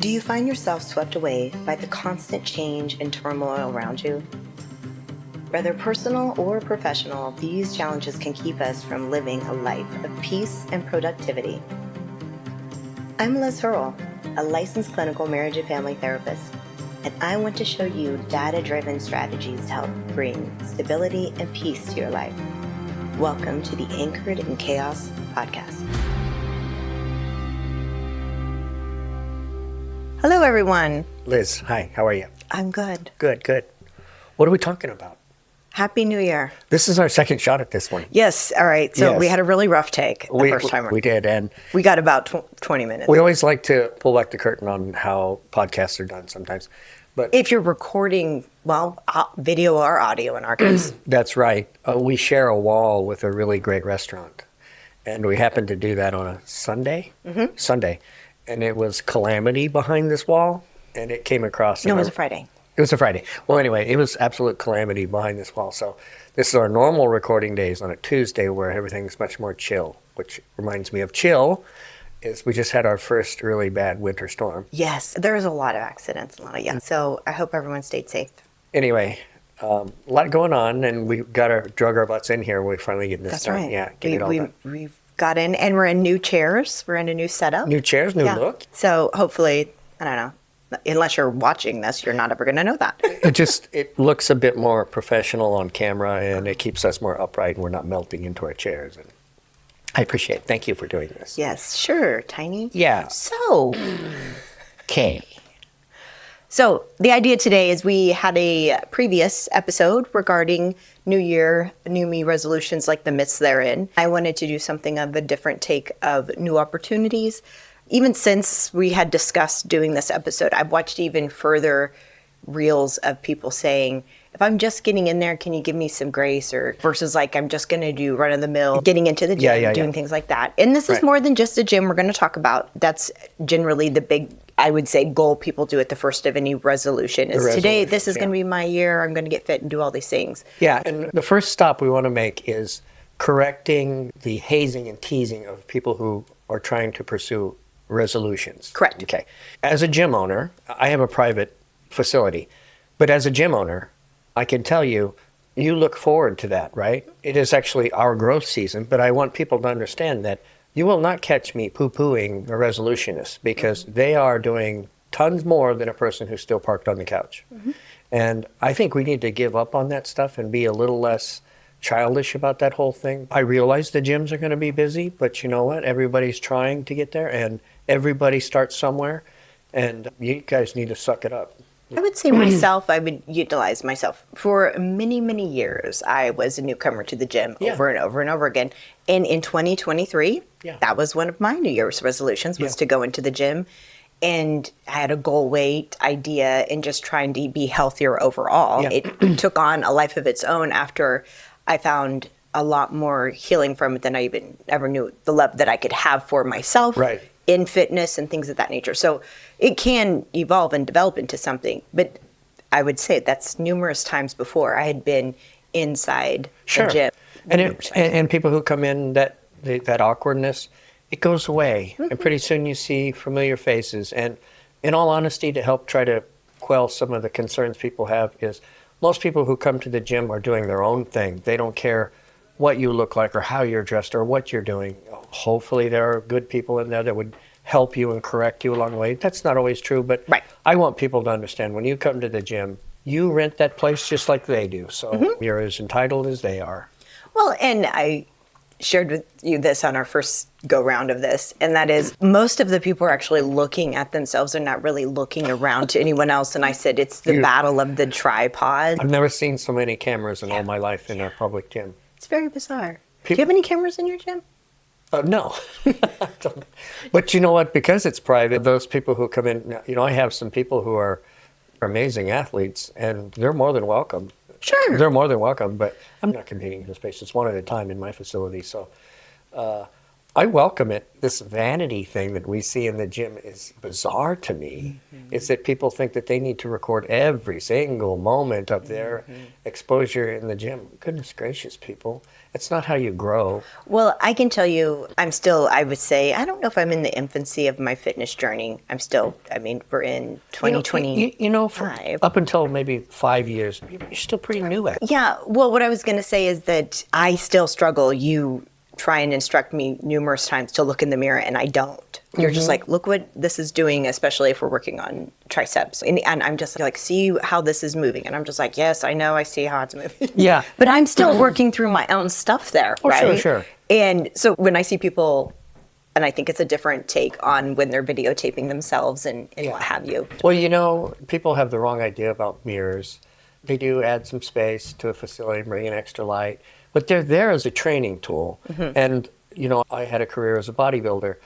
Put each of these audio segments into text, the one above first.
Do you find yourself swept away by the constant change and turmoil around you? Whether personal or professional, these challenges can keep us from living a life of peace and productivity. I'm Liz Hurl, a licensed clinical marriage and family therapist, and I want to show you data-driven strategies to help bring stability and peace to your life. Welcome to the Anchored in Chaos podcast. Hello, everyone. Liz, hi, how are you? I'm good. Good. What are we talking about? Happy New Year. This is our second shot at this one. Yes, all right. So Yes. we had a really rough take the first time. We did, and We got about 20 minutes. we always like to pull back the curtain on how podcasts are done sometimes. But If you're recording, video or audio in our case. that's right. We share a wall with a really great restaurant, and we happened to do that on a Sunday. Sunday. And it was calamity behind this wall, and it came across. No, it was a Friday. It was a Friday. Well, anyway, it was absolute calamity behind this wall. So this is our normal recording days on a Tuesday where everything's much more chill, which reminds me of chill is we just had our first really bad winter storm. Yes, there was a lot of accidents, So I hope everyone stayed safe. Anyway, a lot going on, and we drug our butts in here. We finally get this That's done. right. Yeah, get it all done. We've got in, and we're in new chairs. We're in a new setup. New chairs, new Yeah. look. So hopefully, I don't know, unless you're watching this, you're not ever going to know that. It looks a bit more professional on camera, and it keeps us more upright, and we're not melting into our chairs. And I appreciate it. Thank you for doing this. Yes, sure, Tiny. Yeah. So the idea today is we had a previous episode regarding New Year, New Me resolutions, like the myths therein. I wanted to do something of a different take of new opportunities. Even since we had discussed doing this episode, I've watched even further reels of people saying, if I'm just getting in there, can you give me some grace? Or versus like, I'm just going to do run of the mill, getting into the gym, doing things like that. And this is more than just a gym we're going to talk about. That's generally the big, I would say, goal people do at the first of any resolution is today, this is going to be my year. I'm going to get fit and do all these things. Yeah, and the first stop we want to make is correcting the hazing and teasing of people who are trying to pursue resolutions. Correct. Okay. As a gym owner, I have a private facility, but as a gym owner, I can tell you, you look forward to that, right? It is actually our growth season, but I want people to understand that you will not catch me poo-pooing a resolutionist because they are doing tons more than a person who's still parked on the couch. And I think we need to give up on that stuff and be a little less childish about that whole thing. I realize the gyms are going to be busy, but you know what? Everybody's trying to get there, and everybody starts somewhere, and you guys need to suck it up. I would say myself, I would utilize myself. For many, many years, I was a newcomer to the gym over and over and over again. And in 2023, that was one of my New Year's resolutions, was to go into the gym. And I had a goal weight idea and just trying to be healthier overall. Yeah. It took on a life of its own after I found a lot more healing from it than I even ever knew the love that I could have for myself. Right. In fitness and things of that nature. So it can evolve and develop into something. But I would say that's numerous times before I had been inside the gym. And people who come in, that awkwardness, it goes away. And pretty soon you see familiar faces. And in all honesty, to help try to quell some of the concerns people have is most people who come to the gym are doing their own thing. They don't care what you look like or how you're dressed or what you're doing. Hopefully there are good people in there that would help you and correct you along the way. That's not always true, but I want people to understand when you come to the gym, you rent that place just like they do. So you're as entitled as they are. Well, and I shared with you this on our first go round of this, and that is most of the people are actually looking at themselves and not really looking around to anyone else. And I said, it's the battle of the tripod. I've never seen so many cameras in all my life in a public gym. It's very bizarre. Do you have any cameras in your gym? No. But you know what? Because it's private, those people who come in, I have some people who are amazing athletes, and they're more than welcome. Sure. They're more than welcome, but I'm not competing in the space. It's one at a time in my facility. So I welcome it. This vanity thing that we see in the gym is bizarre to me. It's that people think that they need to record every single moment of their exposure in the gym. Goodness gracious, people. It's not how you grow. Well, I can tell you, I would say, I don't know if I'm in the infancy of my fitness journey. We're in 2020. Up until maybe 5 years, you're still pretty new at it. Yeah, well, what I was going to say is that I still struggle. You try and instruct me numerous times to look in the mirror, and I don't. You're just like, look what this is doing, especially if we're working on triceps. And I'm just like, see how this is moving. And I'm just like, yes, I know, I see how it's moving. Yeah. But I'm still working through my own stuff there, right? Sure. And so when I see people, and I think it's a different take on when they're videotaping themselves and what have you. Well, people have the wrong idea about mirrors. They do add some space to a facility, bring in extra light, but they're there as a training tool. And, I had a career as a bodybuilder.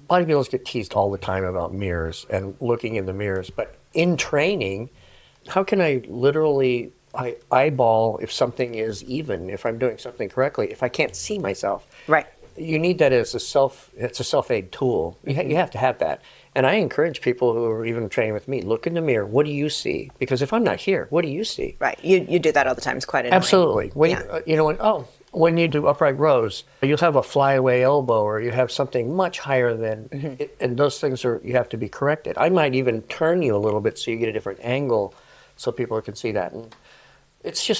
Bodybuilders get teased all the time about mirrors and looking in the mirrors. But in training, how can I literally eyeball if something is even, if I'm doing something correctly, if I can't see myself? Right. You need that as it's a self-aid tool. You have to have that. And I encourage people who are even training with me, look in the mirror. What do you see? Because if I'm not here, what do you see? Right. You do that all the time. It's quite annoying. Absolutely. When you do upright rows, you'll have a flyaway elbow or you have something much higher than it, and those things you have to be corrected. I might even turn you a little bit so you get a different angle so people can see that. And it's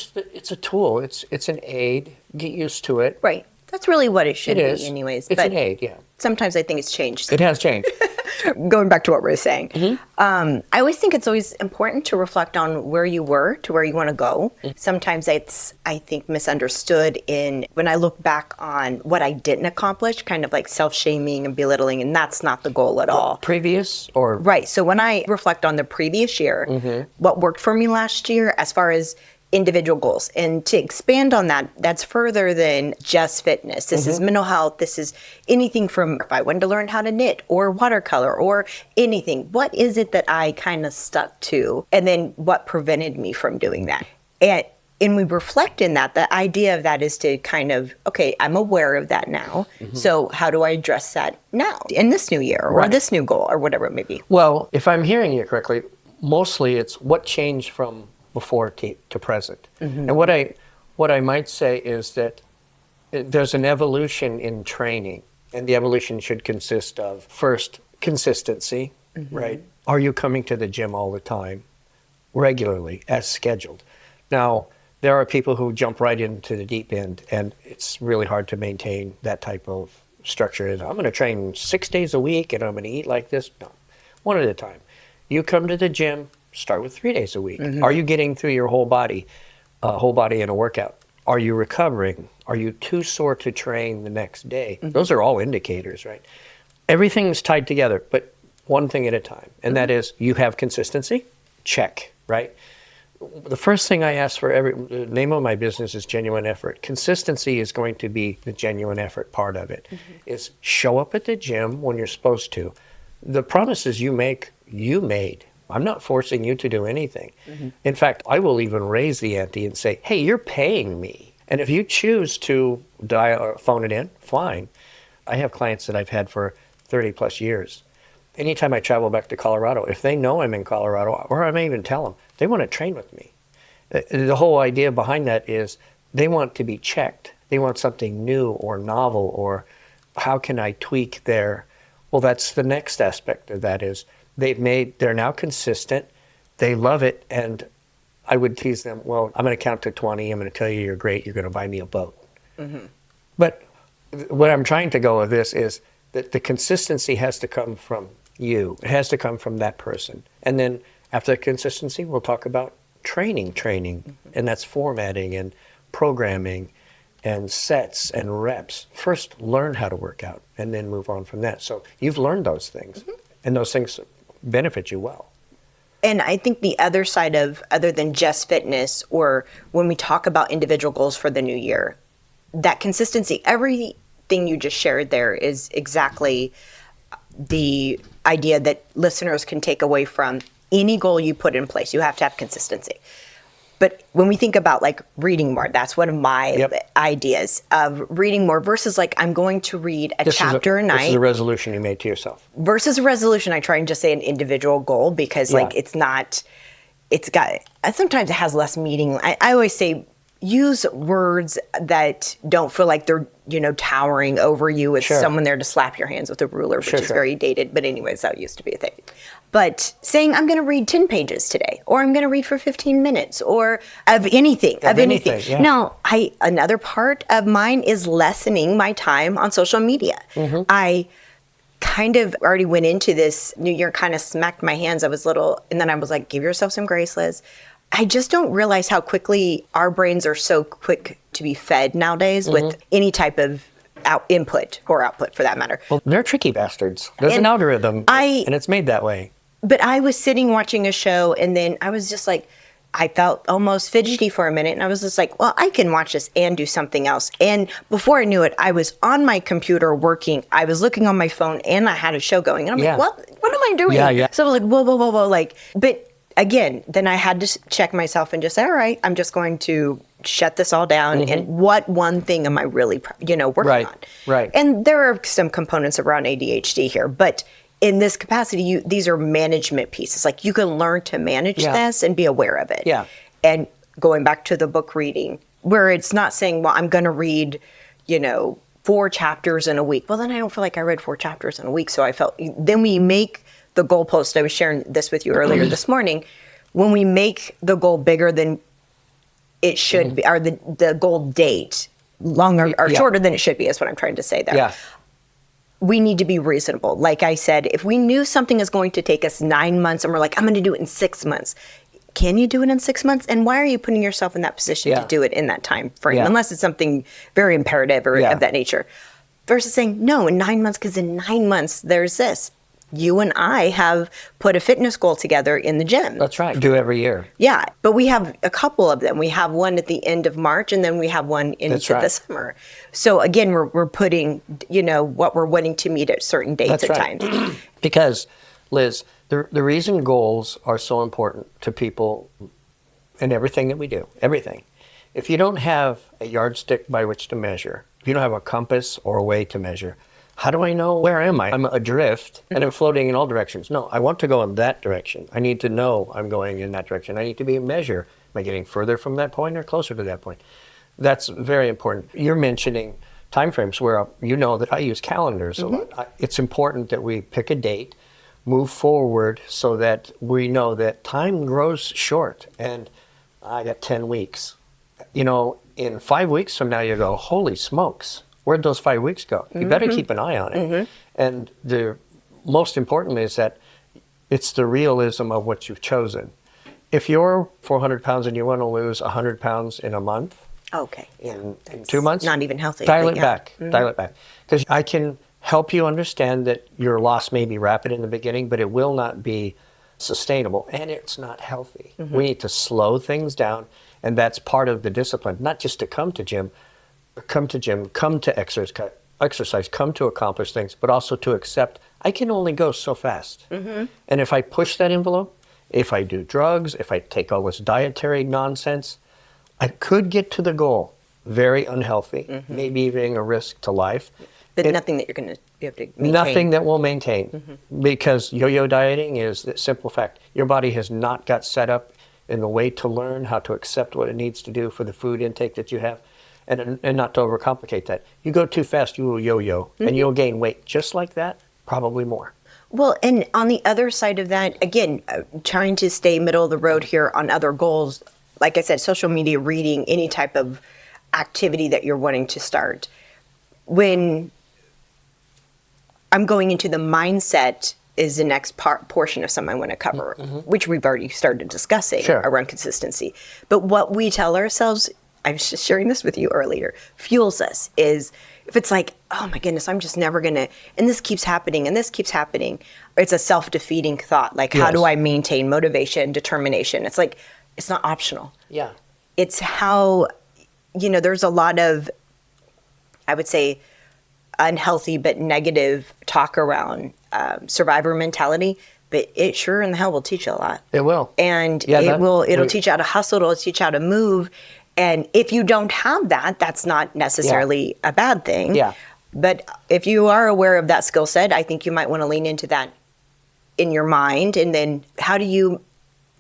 a tool. It's an aid. Get used to it. Right. That's really what it should It is. be anyways. It's an aid, yeah. Sometimes I think it's changed. It has changed. Going back to what we were saying. I always think it's always important to reflect on where you were to where you want to go. Sometimes it's, I think, misunderstood when I look back on what I didn't accomplish, kind of like self-shaming and belittling, and that's not the goal at all. Previous or? Right. So when I reflect on the previous year, what worked for me last year as far as individual goals. And to expand on that, that's further than just fitness. This is mental health. This is anything from if I wanted to learn how to knit or watercolor or anything. What is it that I kind of stuck to? And then what prevented me from doing that? And we reflect in that. The idea of that is to kind of, okay, I'm aware of that now. So how do I address that now in this new year or this new goal or whatever it may be? Well, if I'm hearing you correctly, mostly it's what changed from before to present. And what I might say is that there's an evolution in training, and the evolution should consist of, first, consistency, right? Are you coming to the gym all the time, regularly, as scheduled? Now, there are people who jump right into the deep end, and it's really hard to maintain that type of structure. I'm going to train 6 days a week, and I'm going to eat like this. No, one at a time. You come to the gym, start with 3 days a week. Are you getting through your whole body in a workout? Are you recovering? Are you too sore to train the next day? Those are all indicators, right? Everything's tied together, but one thing at a time. And that is, you have consistency? Check, right? The first thing I ask for the name of my business is genuine effort. Consistency is going to be the genuine effort part of it. Is show up at the gym when you're supposed to. The promises you make, you made. I'm not forcing you to do anything. In fact, I will even raise the ante and say, hey, you're paying me. And if you choose to dial or phone it in, fine. I have clients that I've had for 30 plus years. Anytime I travel back to Colorado, if they know I'm in Colorado, or I may even tell them, they want to train with me. The whole idea behind that is they want to be checked. They want something new or novel, or how can I tweak well, that's the next aspect of that is, they're now consistent, they love it, and I would tease them, well, I'm going to count to 20, I'm going to tell you you're great, you're going to buy me a boat. But what I'm trying to go with this is that the consistency has to come from you. It has to come from that person. And then after that consistency, we'll talk about training, and that's formatting and programming and sets and reps. First, learn how to work out, and then move on from that. So you've learned those things, and those things benefit you well. And I think the other side of, other than just fitness, or when we talk about individual goals for the new year, that consistency, everything you just shared there is exactly the idea that listeners can take away from any goal you put in place. You have to have consistency. But when we think about like reading more, that's one of my ideas of reading more versus like I'm going to read a chapter a night. This is a resolution you made to yourself. Versus a resolution, I try and just say an individual goal because like sometimes it has less meaning. I always say use words that don't feel like they're, towering over you with someone there to slap your hands with a ruler, which is very dated. But anyways, that used to be a thing. But saying, I'm going to read 10 pages today, or I'm going to read for 15 minutes, or of anything. Yeah. Now, another part of mine is lessening my time on social media. I kind of already went into this new year, kind of smacked my hands. I was little, and then I was like, give yourself some grace, Liz. I just don't realize how quickly our brains are so quick to be fed nowadays with any type of input or output for that matter. Well, they're tricky bastards. There's an algorithm, and it's made that way. But I was sitting watching a show, and then I was just like, I felt almost fidgety for a minute, and I was just like, well, I can watch this and do something else. And before I knew it, I was on my computer working. I was looking on my phone, and I had a show going. And I'm like, what am I doing? So I was like, whoa. But again, then I had to check myself and just say, all right, I'm just going to shut this all down. And what one thing am I really, working on? Right. And there are some components around ADHD here, but in this capacity, these are management pieces. Like you can learn to manage this and be aware of it. Yeah. And going back to the book reading, where it's not saying, well, I'm going to read, 4 chapters in a week. Well, then I don't feel like I read 4 chapters in a week. So then we make the goalpost. I was sharing this with you earlier this morning. When we make the goal bigger than it should be, or the goal date longer or shorter than it should be, is what I'm trying to say there. Yeah. We need to be reasonable. Like I said, if we knew something is going to take us 9 months and we're like, I'm going to do it in 6 months. Can you do it in 6 months? And why are you putting yourself in that position to do it in that time frame? Unless it's something very imperative or of that nature. Versus saying, no, in 9 months, because in 9 months, there's this. You and I have put a fitness goal together in the gym. That's right. Do every year. Yeah, but we have a couple of them. We have one at the end of March, and then we have one into the summer. So again, we're putting, what we're wanting to meet at certain dates and times. Because, Liz, the reason goals are so important to people in everything that we do, everything. If you don't have a yardstick by which to measure, if you don't have a compass or a way to measure, how do I know where am I? I'm adrift and I'm floating in all directions. No, I want to go in that direction. I need to know I'm going in that direction. I need to be a measure. Am I getting further from that point or closer to that point? That's very important. You're mentioning timeframes where you know that I use calendars a lot. It's important that we pick a date, move forward so that we know that time grows short and I got 10 weeks. In 5 weeks from now you go, holy smokes. Where'd those 5 weeks go? You better keep an eye on it. And the most important is that it's the realism of what you've chosen. If you're 400 pounds and you want to lose 100 pounds in a month, in 2 months, not even healthy. Dial it back. Because I can help you understand that your loss may be rapid in the beginning, but it will not be sustainable and it's not healthy. We need to slow things down, and that's part of the discipline, not just to come to gym, come to exercise, come to accomplish things, but also to accept I can only go so fast. And if I push that envelope, if I do drugs, if I take all this dietary nonsense, I could get to the goal very unhealthy, maybe even a risk to life. But nothing that you have to maintain. Nothing that will maintain, because yo-yo dieting is the simple fact. Your body has not got set up in the way to learn how to accept what it needs to do for the food intake that you have. And not to overcomplicate that. You go too fast, you will yo-yo, and you'll gain weight just like that, probably more. Well, and on the other side of that, again, trying to stay middle of the road here on other goals, like I said, social media, reading, any type of activity that you're wanting to start. When I'm going into the mindset is the next portion of something I want to cover, which we've already started discussing around consistency. But what we tell ourselves, I was just sharing this with you earlier, fuels us is if it's like, oh my goodness, I'm just never going to, and this keeps happening, it's a self-defeating thought. Like, how do I maintain motivation, determination? It's like, it's not optional. Yeah. It's how, there's a lot of, I would say, unhealthy but negative talk around survivor mentality. But it sure in the hell will teach you a lot. It will. And it'll teach you how to hustle, it'll teach you how to move. And if you don't have that, that's not necessarily a bad thing. Yeah. But if you are aware of that skill set, I think you might want to lean into that in your mind. And then how do you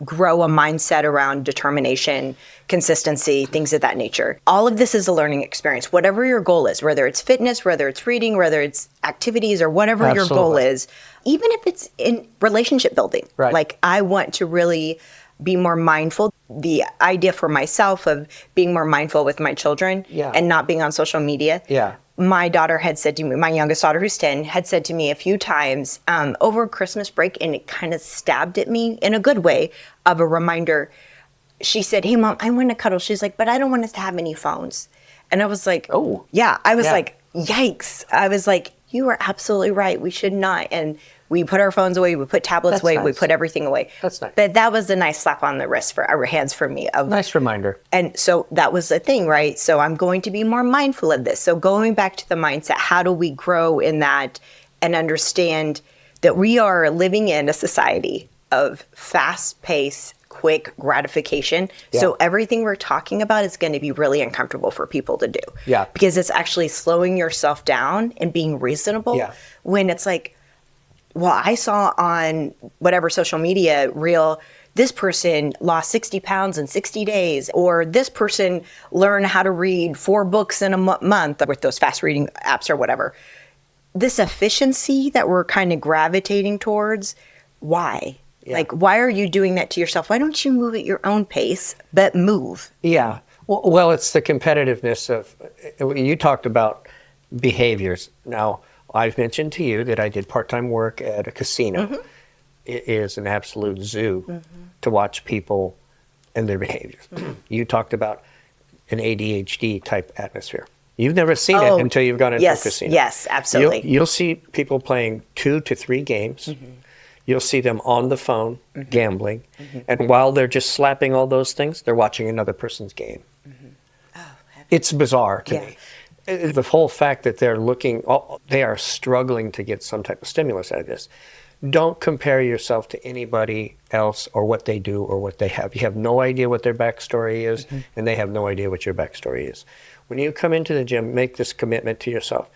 grow a mindset around determination, consistency, things of that nature. All of this is a learning experience. Whatever your goal is, whether it's fitness, whether it's reading, whether it's activities, or whatever your goal Absolutely. is, even if it's in relationship building. Right. Like, I want to really be more mindful. The idea for myself of being more mindful with my children Yeah. and not being on social media. Yeah. My daughter had said to me, my youngest daughter, who's 10, had said to me a few times over Christmas break, and it kind of stabbed at me in a good way, of a reminder. She said, "Hey, Mom, I want to cuddle." She's like, "But I don't want us to have any phones." And I was like, Oh. yeah. I was Yeah. like, yikes. I was like, you are absolutely right. We should not. And we put our phones away. We put tablets That's away. We nice. put everything away. That's nice. But that was a nice slap on the wrist for our hands for me. Of Nice reminder. And so that was the thing, right? So I'm going to be more mindful of this. So going back to the mindset, how do we grow in that and understand that we are living in a society of fast-paced, quick gratification. Yeah. So everything we're talking about is going to be really uncomfortable for people to do. Yeah. Because it's actually slowing yourself down and being reasonable. Yeah. When it's like, well, I saw on whatever social media reel, this person lost 60 pounds in 60 days, or this person learned how to read 4 books in a month with those fast reading apps or whatever. This efficiency that we're kind of gravitating towards, why? Yeah. Like, why are you doing that to yourself? Why don't you move at your own pace, but move? Yeah. Well, it's the competitiveness of, you talked about behaviors. Now, I've mentioned to you that I did part-time work at a casino. Mm-hmm. It is an absolute zoo to watch people and their behaviors. You talked about an ADHD type atmosphere. You've never seen it until you've gone into a casino. Yes, absolutely. You'll see people playing 2 to 3 games. You'll see them on the phone gambling. And while they're just slapping all those things, they're watching another person's game. It's bizarre to me. The whole fact that they're they are struggling to get some type of stimulus out of this. Don't compare yourself to anybody else or what they do or what they have. You have no idea what their backstory is, and they have no idea what your backstory is. When you come into the gym, make this commitment to yourself.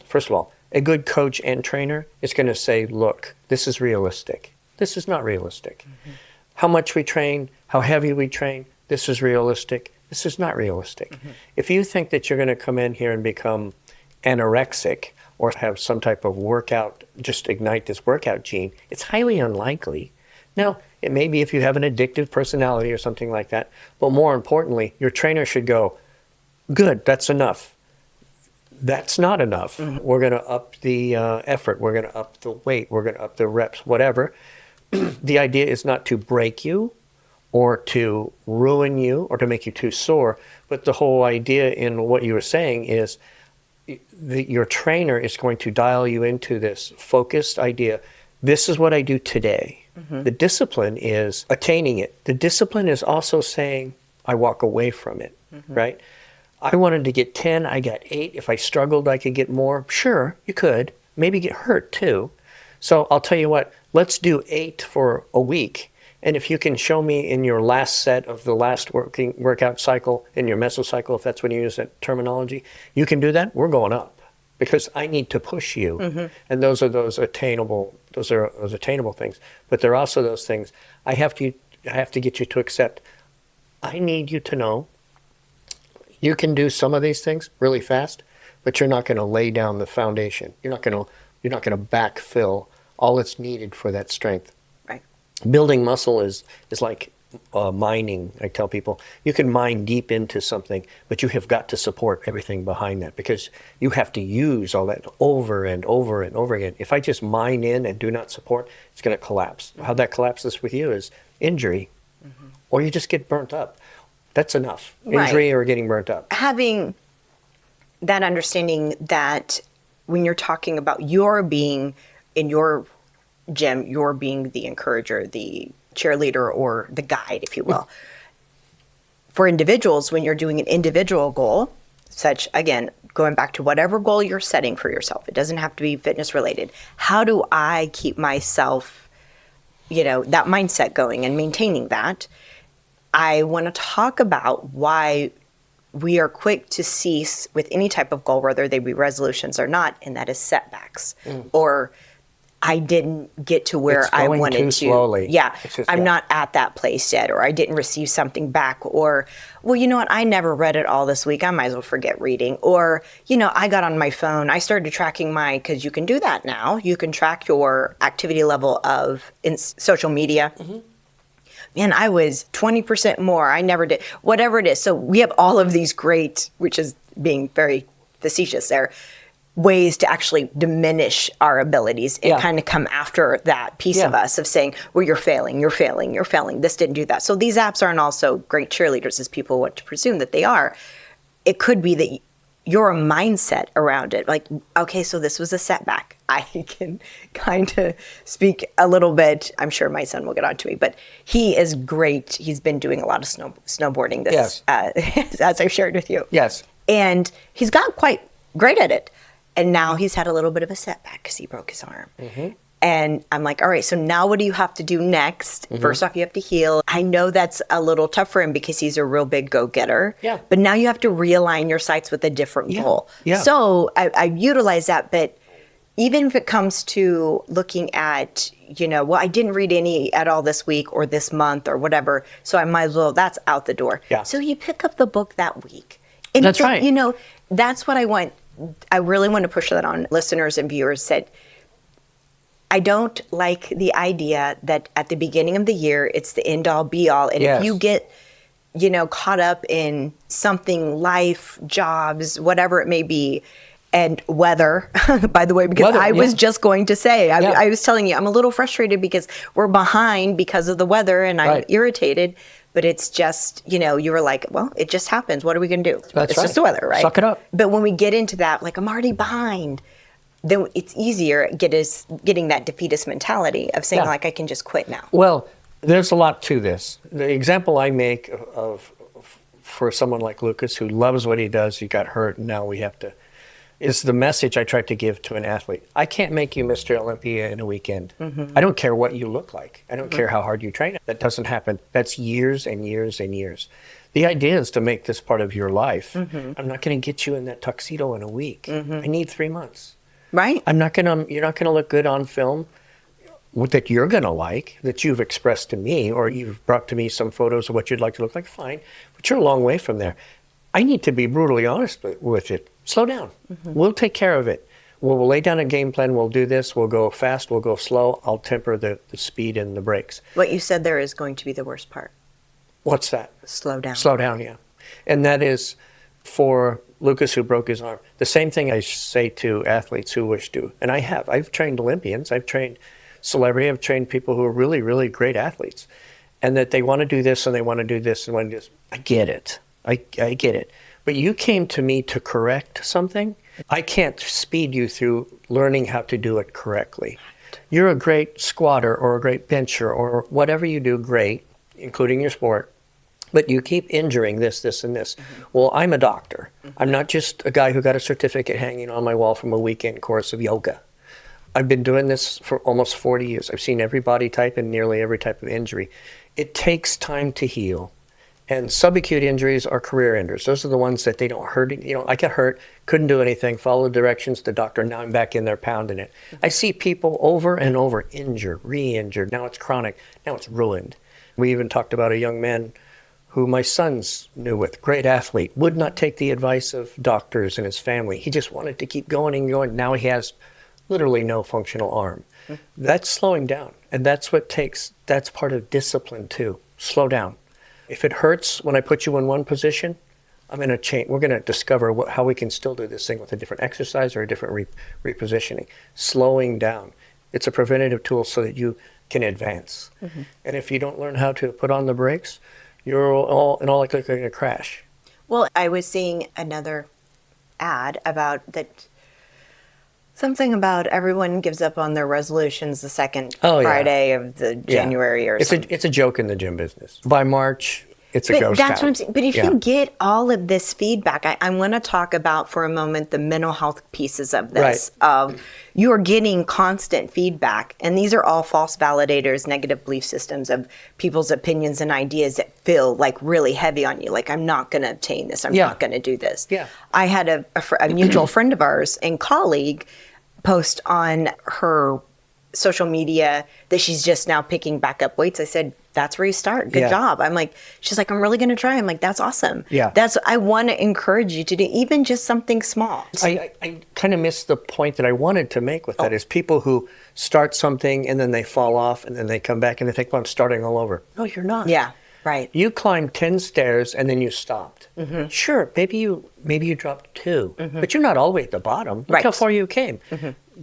First of all, a good coach and trainer is going to say, look, this is realistic. This is not realistic. How much we train, how heavy we train, this is realistic. This is not realistic. If you think that you're going to come in here and become anorexic or have some type of workout, just ignite this workout gene, it's highly unlikely. Now, it may be if you have an addictive personality or something like that, but more importantly, your trainer should go, good, that's enough. That's not enough. We're going to up the effort. We're going to up the weight. We're going to up the reps, whatever. The idea is not to break you or to ruin you or to make you too sore. But the whole idea in what you were saying is your trainer is going to dial you into this focused idea. This is what I do today. The discipline is attaining it. The discipline is also saying, I walk away from it, right? I wanted to get 10, I got 8. If I struggled, I could get more. Sure, you could. Maybe get hurt too. So I'll tell you what, let's do 8 for a week. And if you can show me in your last set of the last workout cycle, in your mesocycle, if that's when you use that terminology, you can do that, we're going up. Because I need to push you. And those are those attainable things. But there are also those things I have to get you to accept. I need you to know you can do some of these things really fast, but you're not going to lay down the foundation. You're not going to backfill all that's needed for that strength. Right. Building muscle is like mining. I tell people you can mine deep into something, but you have got to support everything behind that because you have to use all that over and over and over again. If I just mine in and do not support, it's going to collapse. How that collapses with you is injury, or you just get burnt up. That's enough. Injury or getting burnt up. Having that understanding that when you're talking about your being in your gym, you're being the encourager, the cheerleader, or the guide, if you will. For individuals, when you're doing an individual goal, such, again, going back to whatever goal you're setting for yourself, it doesn't have to be fitness related. How do I keep myself, that mindset going and maintaining that? I want to talk about why we are quick to cease with any type of goal, whether they be resolutions or not, and that is setbacks or I didn't get to where It's I going wanted too to. slowly. Yeah, It's just- I'm yeah. not at that place yet, or I didn't receive something back, or, well, you know what, I never read it all this week. I might as well forget reading. Or, I got on my phone. I started tracking because you can do that now. You can track your activity level in social media. Man, I was 20% more. I never did, whatever it is. So we have all of these great, which is being very facetious there, ways to actually diminish our abilities and kind of come after that piece of us of saying, well, you're failing, you're failing, you're failing. This didn't do that. So these apps aren't also great cheerleaders as people want to presume that they are. It could be that your mindset around it, like, okay, so this was a setback. I can kind of speak a little bit. I'm sure my son will get on to me, but he is great. He's been doing a lot of snowboarding this, as I shared with you. Yes. And he's got quite great at it. And now he's had a little bit of a setback because he broke his arm. And I'm like, all right, so now what do you have to do next? First off, you have to heal. I know that's a little tough for him because he's a real big go-getter. Yeah. But now you have to realign your sights with a different goal. Yeah. So I utilize that. But even if it comes to looking at, well, I didn't read any at all this week or this month or whatever, so I might as well, that's out the door. Yeah. So you pick up the book that week. And That's right. That's what I want. I really want to push that on listeners and viewers that I don't like the idea that at the beginning of the year, it's the end all be all. And if you get, caught up in something, life, jobs, whatever it may be, and weather, by the way, because I was just going to say, I was telling you, I'm a little frustrated because we're behind because of the weather and I'm irritated. But it's just, you were like, well, it just happens. What are we going to do? It's just the weather, right? Suck it up. But when we get into that, like, I'm already behind, then it's easier getting that defeatist mentality of saying, like, I can just quit now. Well, there's a lot to this. The example I make for someone like Lucas who loves what he does, he got hurt, and now we have to, is the message I try to give to an athlete. I can't make you Mr. Olympia in a weekend. I don't care what you look like. I don't care how hard you train. That doesn't happen. That's years and years and years. The idea is to make this part of your life. I'm not going to get you in that tuxedo in a week. I need 3 months. Right. You're not going to look good on film that you're going to like, that you've expressed to me, or you've brought to me some photos of what you'd like to look like. Fine. But you're a long way from there. I need to be brutally honest with it. Slow down. We'll take care of it. We'll lay down a game plan. We'll do this. We'll go fast. We'll go slow. I'll temper the speed and the brakes. What you said there is going to be the worst part. What's that? Slow down. Slow down, yeah. And that is for Lucas, who broke his arm. The same thing I say to athletes who wish to, and I have. I've trained Olympians. I've trained celebrity. I've trained people who are really, really great athletes, and that they want to do this and they want to do this and want to do this. I get it. I get it. But you came to me to correct something. I can't speed you through learning how to do it correctly. You're a great squatter or a great bencher or whatever you do great, including your sport, but you keep injuring this, and this. Well, I'm a doctor. I'm not just a guy who got a certificate hanging on my wall from a weekend course of yoga. I've been doing this for almost 40 years. I've seen every body type and nearly every type of injury. It takes time to heal. And subacute injuries are career enders. Those are the ones that they don't hurt. I got hurt, couldn't do anything, followed directions to the doctor, now I'm back in there pounding it. I see people over and over injured, re-injured. Now it's chronic. Now it's ruined. We even talked about a young man who my sons knew with, great athlete, would not take the advice of doctors and his family. He just wanted to keep going and going. Now he has literally no functional arm. That's slowing down. And that's part of discipline too. Slow down. If it hurts when I put you in one position, I'm going to change. We're going to discover how we can still do this thing with a different exercise or a different repositioning. Slowing down. It's a preventative tool so that you can advance. And if you don't learn how to put on the brakes, you're in all likelihood going to crash. Well, I was seeing another ad about that. Something about everyone gives up on their resolutions the second Friday of the January or something. It's a joke in the gym business. By March, it's a ghost That's town. what I'm saying. But if you get all of this feedback, I want to talk about for a moment the mental health pieces of this. Of you're getting constant feedback, and these are all false validators, negative belief systems of people's opinions and ideas that feel like really heavy on you. Like, I'm not going to obtain this. I'm not going to do this. Yeah. I had a mutual friend of ours and colleague post on her social media that she's just now picking back up weights. I said, that's where you start. Good job. I'm like, she's like, I'm really going to try. I'm like, that's awesome. Yeah. I want to encourage you to do even just something small. I kind of missed the point that I wanted to make with that is people who start something and then they fall off and then they come back and they think, well, I'm starting all over. No, you're not. Yeah. Right. You climbed 10 stairs and then you stopped. Sure, maybe you dropped 2, but you're not all the way at the bottom. Look how far you came.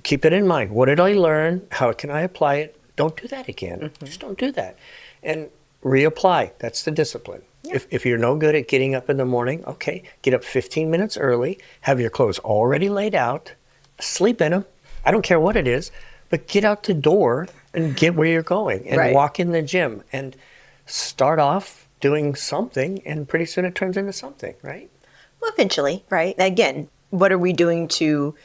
Keep it in mind. What did I learn? How can I apply it? Don't do that again. Just don't do that. And reapply. That's the discipline. Yeah. If you're no good at getting up in the morning, okay, get up 15 minutes early, have your clothes already laid out, sleep in them. I don't care what it is, but get out the door and get where you're going and walk in the gym and start off doing something, and pretty soon it turns into something, right? Well, eventually, right? Again, what are we doing to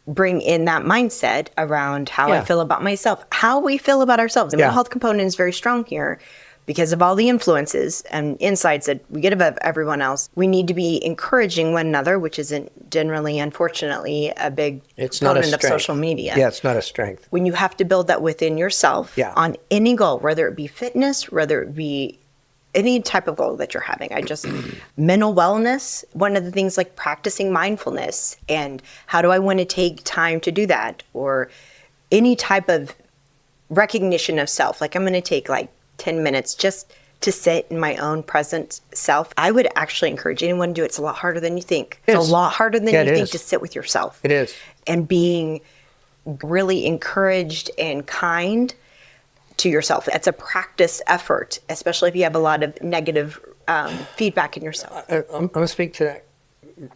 bring in that mindset around how I feel about myself, how we feel about ourselves? The mental health component is very strong here because of all the influences and insights that we get about everyone else. We need to be encouraging one another, which isn't generally, unfortunately, a big component of social media. Yeah, it's not a strength. When you have to build that within yourself on any goal, whether it be fitness, whether it be any type of goal that you're having. Mental wellness, one of the things like practicing mindfulness and how do I want to take time to do that, or any type of recognition of self. Like I'm going to take like 10 minutes just to sit in my own present self. I would actually encourage anyone to do it. It's a lot harder than you think. It's a lot harder than you think to sit with yourself. It is. And being really encouraged and kind to yourself. It's a practice effort, especially if you have a lot of negative feedback in yourself. I'm going to speak to that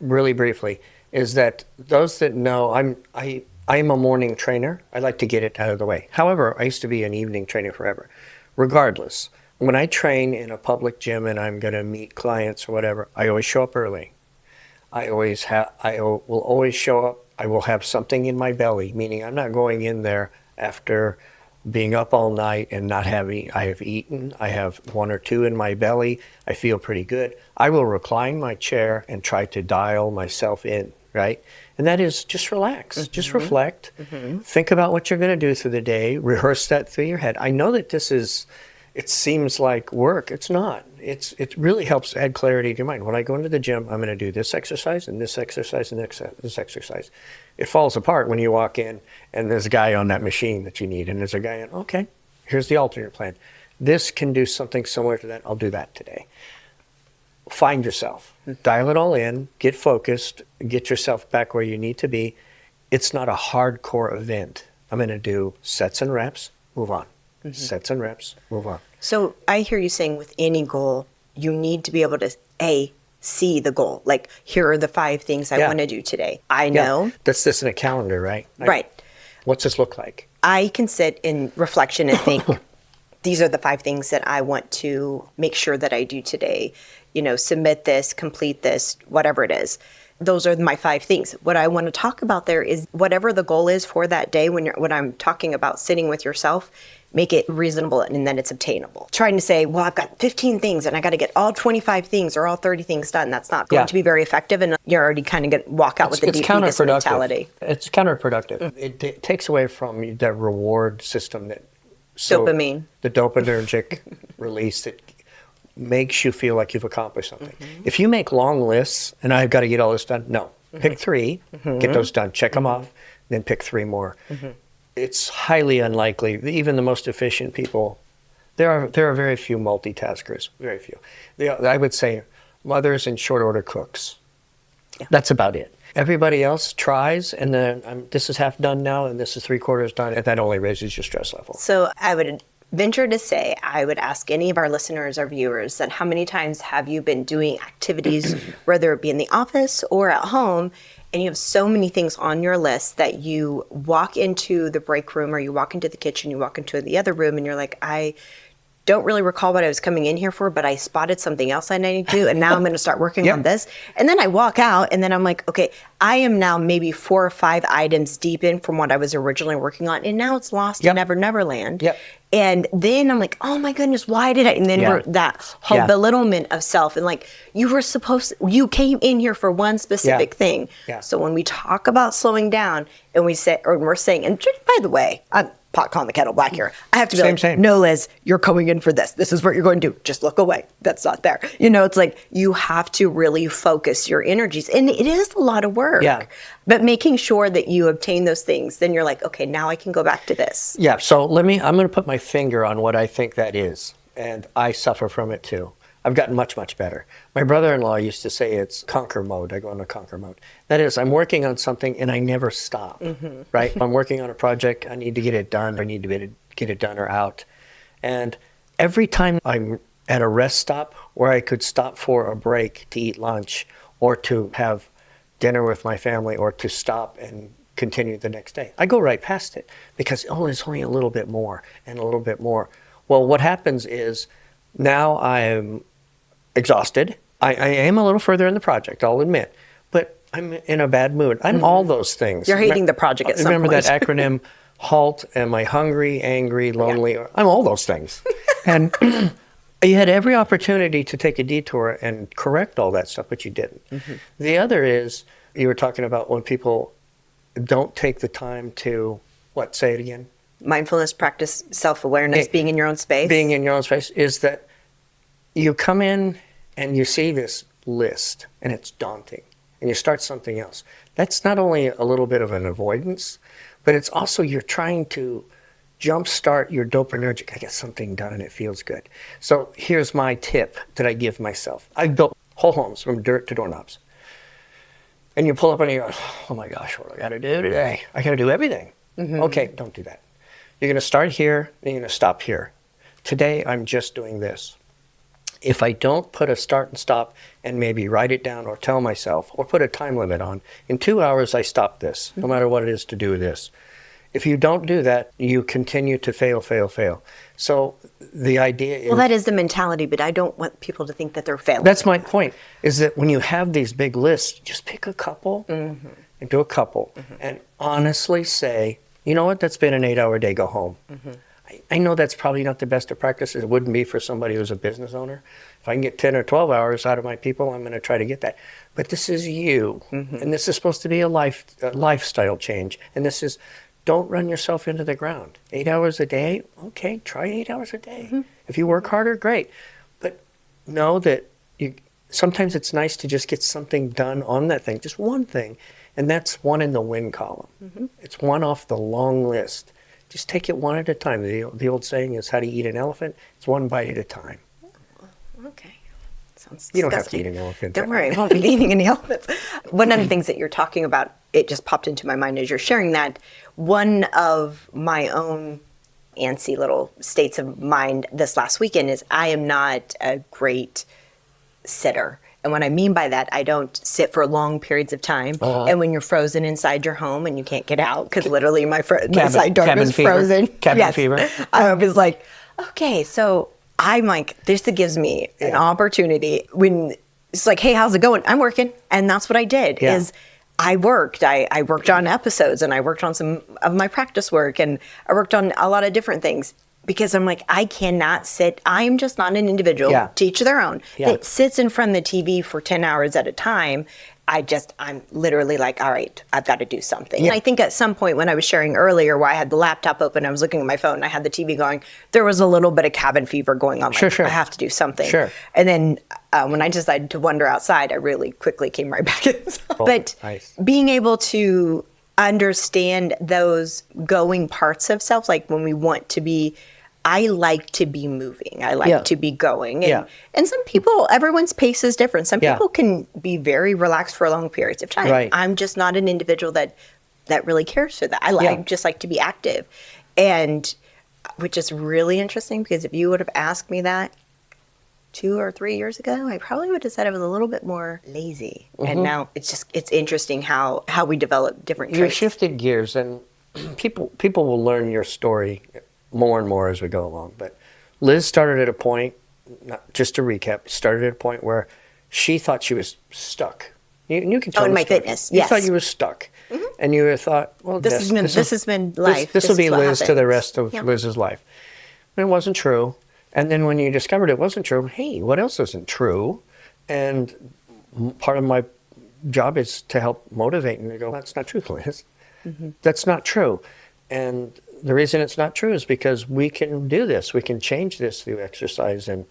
really briefly, is that those that know, I'm a morning trainer. I like to get it out of the way. However, I used to be an evening trainer forever. Regardless, when I train in a public gym and I'm going to meet clients or whatever, I always show up early. I will always show up. I will have something in my belly, meaning I'm not going in there after being up all night and not having, I have eaten, I have 1 or 2 in my belly, I feel pretty good. I will recline my chair and try to dial myself in, right? And that is just relax, just reflect, think about what you're going to do through the day, rehearse that through your head. I know that it seems like work. It's not. It really helps add clarity to your mind. When I go into the gym, I'm going to do this exercise and this exercise and this exercise. It falls apart when you walk in and there's a guy on that machine that you need, and there's a guy in, okay, here's the alternate plan. This can do something similar to that. I'll do that today. Find yourself. Dial it all in. Get focused. Get yourself back where you need to be. It's not a hardcore event. I'm going to do sets and reps, move on. Sets and reps, move on. So I hear you saying with any goal, you need to be able to, see the goal. Like, here are the 5 things I want to do today. I know. That's this in a calendar, right? Right. What's this look like? I can sit in reflection and think, these are the 5 things that I want to make sure that I do today. Submit this, complete this, whatever it is. Those are my 5 things. What I want to talk about there is whatever the goal is for that day. When I'm talking about sitting with yourself, make it reasonable and then it's obtainable. Trying to say, well, I've got 15 things and I got to get all 25 things or all 30 things done. That's not going to be very effective, and you're already kind of going to walk out with the defeatist mentality. It's counterproductive. It takes away from the reward system dopamine. The dopaminergic release that makes you feel like you've accomplished something. If you make long lists and I've got to get all this done, no. Pick 3, get those done, check them off, then pick 3 more. It's highly unlikely. Even the most efficient people, there are very few multitaskers, very few. I would say mothers and short order cooks. Yeah. That's about it. Everybody else tries, and then this is half done now, and this is 3/4 done, and that only raises your stress level. So I would venture to say, I would ask any of our listeners or viewers that how many times have you been doing activities, whether it be in the office or at home, and you have so many things on your list that you walk into the break room or you walk into the kitchen, you walk into the other room, and you're like, I don't really recall what I was coming in here for, but I spotted something else I need to do, and now I'm going to start working on this. And then I walk out, and then I'm like, okay, I am now maybe 4 or 5 items deep in from what I was originally working on, and now it's lost in Neverland. And then I'm like, oh my goodness, why did I? And then we're that whole belittlement of self, and like, you came in here for one specific thing. So when we talk about slowing down, and we're saying, and by the way, pot calling the kettle black here. I have to be Same. no, Liz, you're coming in for this. This is what you're going to do. Just look away. That's not there. It's like you have to really focus your energies. And it is a lot of work. Yeah. But making sure that you obtain those things, then you're like, okay, now I can go back to this. Yeah, so I'm going to put my finger on what I think that is. And I suffer from it too. I've gotten much, much better. My brother-in-law used to say it's conquer mode. I go into conquer mode. That is, I'm working on something and I never stop, right? I'm working on a project. I need to get it done. I need to get it done or out. And every time I'm at a rest stop where I could stop for a break to eat lunch or to have dinner with my family or to stop and continue the next day, I go right past it because, it's only a little bit more and a little bit more. Well, what happens is now I'm exhausted. I am a little further in the project, I'll admit, but I'm in a bad mood. I'm all those things. You're hating the project at some point. Remember that acronym, HALT? Am I hungry, angry, lonely? Yeah. I'm all those things. And you had every opportunity to take a detour and correct all that stuff, but you didn't. The other is, you were talking about when people don't take the time to, say it again? Mindfulness, practice, self-awareness, being in your own space. Being in your own space is that you come in and you see this list and it's daunting and you start something else. That's not only a little bit of an avoidance, but it's also you're trying to jumpstart your dopaminergic. I get something done and it feels good. So here's my tip that I give myself. I've built whole homes from dirt to doorknobs. And you pull up and you go, oh my gosh, what do I got to do today? I got to do everything. Okay, don't do that. You're going to start here, and you're going to stop here. Today, I'm just doing this. If I don't put a start and stop and maybe write it down or tell myself or put a time limit on, in 2 hours, I stop this, no matter what it is to do this. If you don't do that, you continue to fail. So the idea is... Well, that is the mentality, but I don't want people to think that they're failing. That's my point, is that when you have these big lists, just pick a couple and do a couple and honestly say, you know what, that's been an 8-hour day, go home. I know that's probably not the best of practices. It wouldn't be for somebody who's a business owner. If I can get 10 or 12 hours out of my people, I'm going to try to get that. But this is you, and this is supposed to be a lifestyle change. And this is, don't run yourself into the ground. 8 hours a day, okay, try 8 hours a day. If you work harder, great. But know that sometimes it's nice to just get something done on that thing, just one thing. And that's one in the win column. It's one off the long list. Just take it one at a time. The old saying is, how do you eat an elephant? It's one bite at a time. Okay. Sounds disgusting. You don't have to eat an elephant. Don't worry, I won't be eating any elephants. One of the things that you're talking about, it just popped into my mind as you're sharing that. One of my own antsy little states of mind this last weekend is I am not a great sitter. And what I mean by that, I don't sit for long periods of time. And when you're frozen inside your home and you can't get out, because literally my side door was frozen. Cabin fever. I was like, okay, so I'm like, this gives me an opportunity when it's like, hey, how's it going? I'm working. And that's what I did is I worked. I worked on episodes and I worked on some of my practice work and I worked on a lot of different things. Because I'm like, I cannot sit. I'm just not an individual, to each their own, that sits in front of the TV for 10 hours at a time. I'm literally like, all right, I've got to do something. And I think at some point when I was sharing earlier where I had the laptop open, I was looking at my phone and I had the TV going, there was a little bit of cabin fever going on. Like, I have to do something. And then when I decided to wander outside, I really quickly came right back inside. But being able to understand those going parts of self, like when we want to be, I like to be moving. I like to be going. And some people, everyone's pace is different. Some people can be very relaxed for long periods of time. I'm just not an individual that really cares for that. I just like to be active. And which is really interesting because if you would have asked me that 2 or 3 years ago, I probably would have said I was a little bit more lazy. And now it's interesting how we develop different traits. You shifted gears and people will learn your story more and more as we go along. But Liz started at a point, just to recap, started at a point where she thought she was stuck. You can tell in my fitness, You thought you were stuck. And you thought, well, this has been life. This will be Liz to the rest of Liz's life. And it wasn't true. And then when you discovered it wasn't true, hey, what else isn't true? And part of my job is to help motivate and to go, that's not true, Liz. That's not true. And the reason it's not true is because we can do this. We can change this through exercise and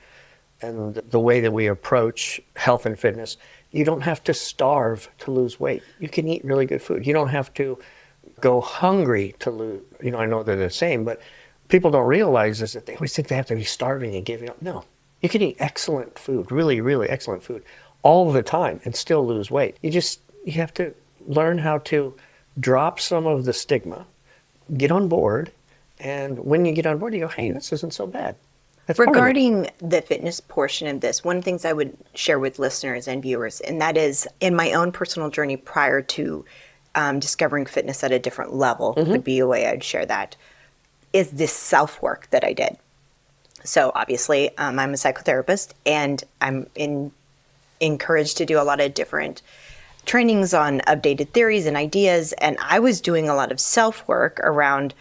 the way that we approach health and fitness. You don't have to starve to lose weight. You can eat really good food. You don't have to go hungry to lose. I know they're the same, but people don't realize is that they always think they have to be starving and giving up. No, you can eat excellent food, really, really excellent food all the time and still lose weight. You have to learn how to drop some of the stigma, get on board, and when you get on board, you go, hey, this isn't so bad. That's regarding the fitness portion of this, one of the things I would share with listeners and viewers, and that is in my own personal journey prior to discovering fitness at a different level, would be a way I'd share that, is this self-work that I did. So obviously, I'm a psychotherapist, and I'm encouraged to do a lot of different trainings on updated theories and ideas, and I was doing a lot of self-work around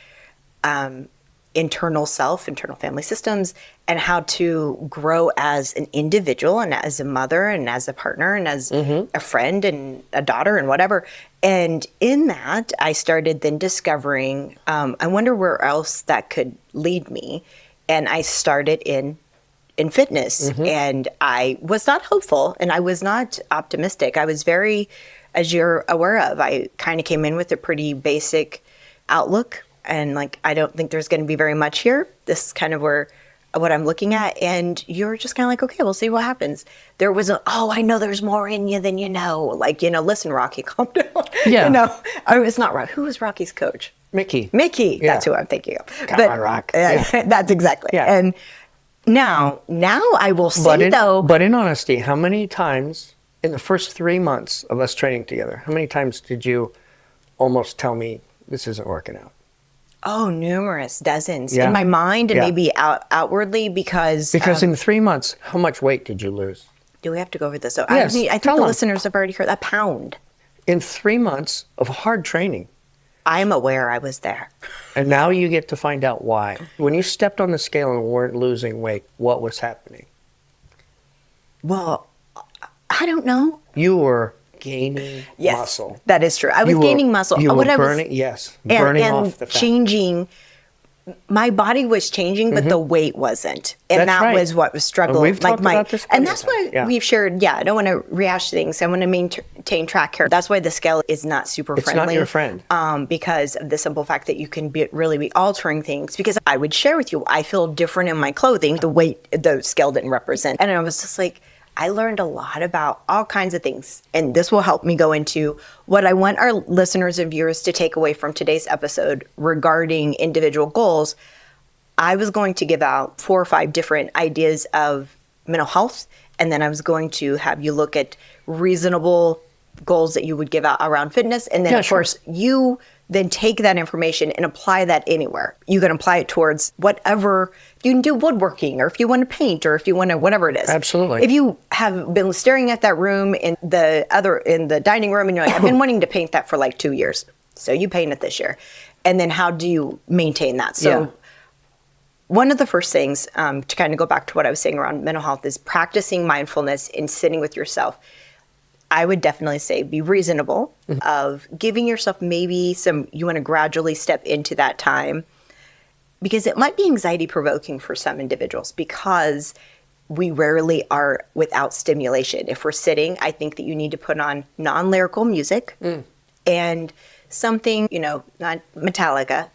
internal family systems, and how to grow as an individual and as a mother and as a partner and as a friend and a daughter and whatever. And in that, I started then discovering, I wonder where else that could lead me. And I started in fitness, and I was not hopeful and I was not optimistic. I was very, as you're aware of, I kind of came in with a pretty basic outlook. And like, I don't think there's going to be very much here. This is kind of what I'm looking at. And you're just kind of like, okay, we'll see what happens. There was I know there's more in you than you know. Like, listen, Rocky, calm down. Yeah. It's not Rocky. Who was Rocky's coach? Mickey. Yeah. That's who I'm thinking of. Come on, Rock. That's exactly. Yeah. And now I will say But in honesty, how many times in the first 3 months of us training together, how many times did you almost tell me this isn't working out? Oh, numerous, dozens in my mind and maybe outwardly because in 3 months, how much weight did you lose? Do we have to go over this? So yes, I think the listeners have already heard a pound. In 3 months of hard training. I'm aware I was there. And now you get to find out why. When you stepped on the scale and weren't losing weight, what was happening? Well, I don't know. You were gaining muscle. That is true. I was gaining muscle. You were burning off the fat. Changing. My body was changing, but the weight wasn't, and that was what was struggling. We've talked about this, and that's why we've shared. Yeah, I don't want to rehash things. I want to maintain track here. That's why the scale is not super friendly. It's not your friend, because of the simple fact that you can really be altering things. Because I would share with you, I feel different in my clothing. The weight, the scale didn't represent, and I was just like, I learned a lot about all kinds of things, and this will help me go into what I want our listeners and viewers to take away from today's episode regarding individual goals. I was going to give out 4 or 5 different ideas of mental health, and then I was going to have you look at reasonable goals that you would give out around fitness, and then of course you then take that information and apply that anywhere. You can apply it towards whatever. You can do woodworking, or if you want to paint, or if you want to, whatever it is. Absolutely. If you have been staring at that room in the dining room and you're like, I've been wanting to paint that for like 2 years. So you paint it this year. And then how do you maintain that? So one of the first things to kind of go back to what I was saying around mental health is practicing mindfulness and sitting with yourself. I would definitely say be reasonable of giving yourself maybe you want to gradually step into that time, because it might be anxiety provoking for some individuals because we rarely are without stimulation. If we're sitting, I think that you need to put on non-lyrical music and something, not Metallica,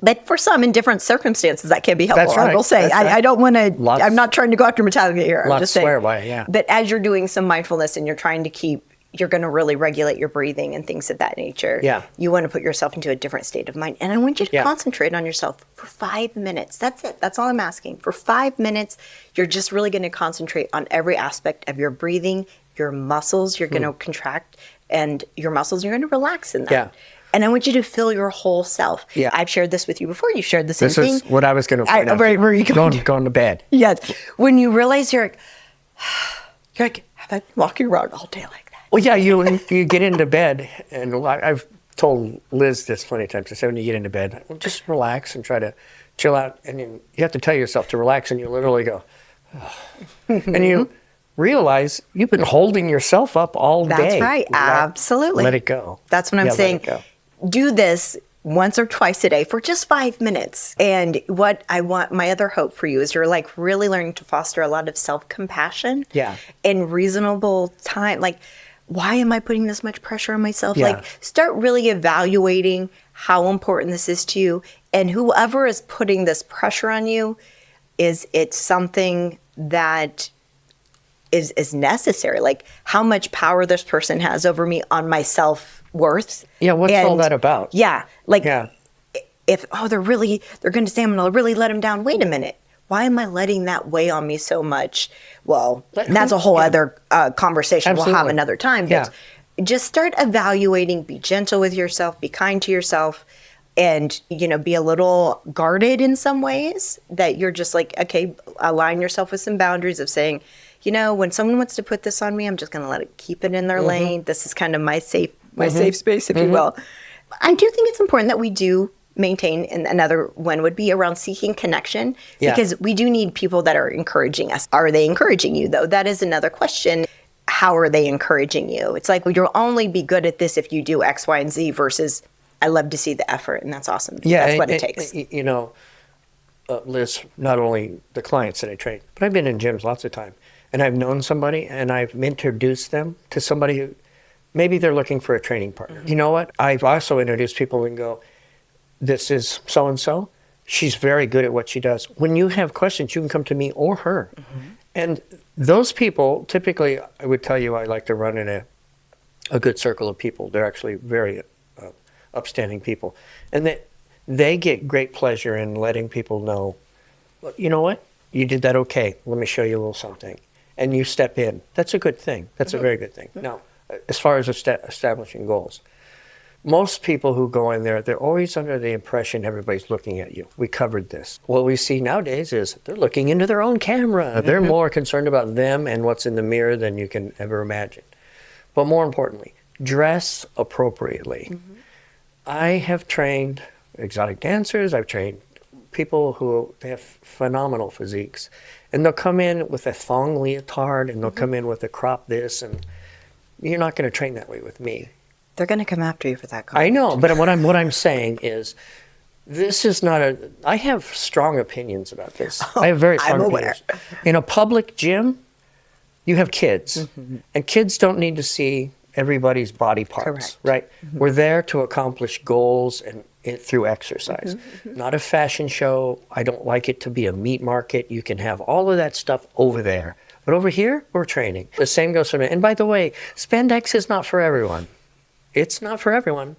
but for some in different circumstances that can be helpful. That's right. I will say, I don't want to, I'm not trying to go after Metallica here. I'm just saying. Swear by it, yeah. But as you're doing some mindfulness and you're trying to you're going to really regulate your breathing and things of that nature. Yeah. You want to put yourself into a different state of mind. And I want you to concentrate on yourself for 5 minutes. That's it. That's all I'm asking. For 5 minutes, you're just really going to concentrate on every aspect of your breathing, your muscles, you're going to contract, and your muscles, you're going to relax in that. Yeah. And I want you to feel your whole self. Yeah. I've shared this with you before. You shared the same thing. This is what I was going to find out. Where you going to bed. Yes. When you realize you're like, have I been walking around all day like that? Well, yeah, you get into bed, and I've told Liz this plenty of times. I said when you get into bed, just relax and try to chill out. And you have to tell yourself to relax, and you literally go, and you realize you've been holding yourself up all day. That's right. Absolutely. Let it go. That's what I'm saying. Do this once or twice a day for just 5 minutes. And what I want, my other hope for you is you're like really learning to foster a lot of self-compassion and reasonable time. Like, why am I putting this much pressure on myself? Like, start really evaluating how important this is to you. And whoever is putting this pressure on you, is it something that is necessary? Like, how much power this person has over me on my self-worth. Yeah, what's all that about? Yeah, like, if, they're going to say I'm going to really let them down. Wait a minute. Why am I letting that weigh on me so much? Well, that's a whole other conversation. Absolutely. We'll have another time. But just start evaluating, be gentle with yourself, be kind to yourself, and, be a little guarded in some ways, that you're just like, okay, align yourself with some boundaries of saying, when someone wants to put this on me, I'm just going to let it, keep it in their lane. This is kind of my safe space, if you will. I do think it's important that we do maintain, and another one would be around seeking connection, because we do need people that are encouraging us. Are they encouraging you, though? That is another question. How are they encouraging you? It's like, well, you'll only be good at this if you do X, Y, and Z, versus I love to see the effort, and that's awesome. Yeah, that's what it takes. Liz, not only the clients that I train, but I've been in gyms lots of time, and I've known somebody, and I've introduced them to somebody who maybe they're looking for a training partner. You know what? I've also introduced people and go, this is so-and-so. She's very good at what she does. When you have questions, you can come to me or her. And those people, typically, I would tell you, I like to run in a good circle of people. They're actually very upstanding people. And they get great pleasure in letting people know, well, you know what? You did that okay. Let me show you a little something. And you step in. That's a good thing. That's a very good thing. Now, as far as establishing goals, most people who go in there, they're always under the impression everybody's looking at you. We covered this. What we see nowadays is they're looking into their own camera. They're more concerned about them and what's in the mirror than you can ever imagine. But more importantly, dress appropriately. I have trained exotic dancers. I've trained people who they have phenomenal physiques. And they'll come in with a thong leotard, and they'll come in with a crop this, and you're not going to train that way with me. They're going to come after you for that comment. I know, but what I'm saying is, this is not I have strong opinions about this. I have very strong opinions. In a public gym, you have kids, and kids don't need to see everybody's body parts, right? We're there to accomplish goals and through exercise, not a fashion show. I don't like it to be a meat market. You can have all of that stuff over there, but over here, we're training. The same goes for me. And by the way, spandex is not for everyone. It's not for everyone.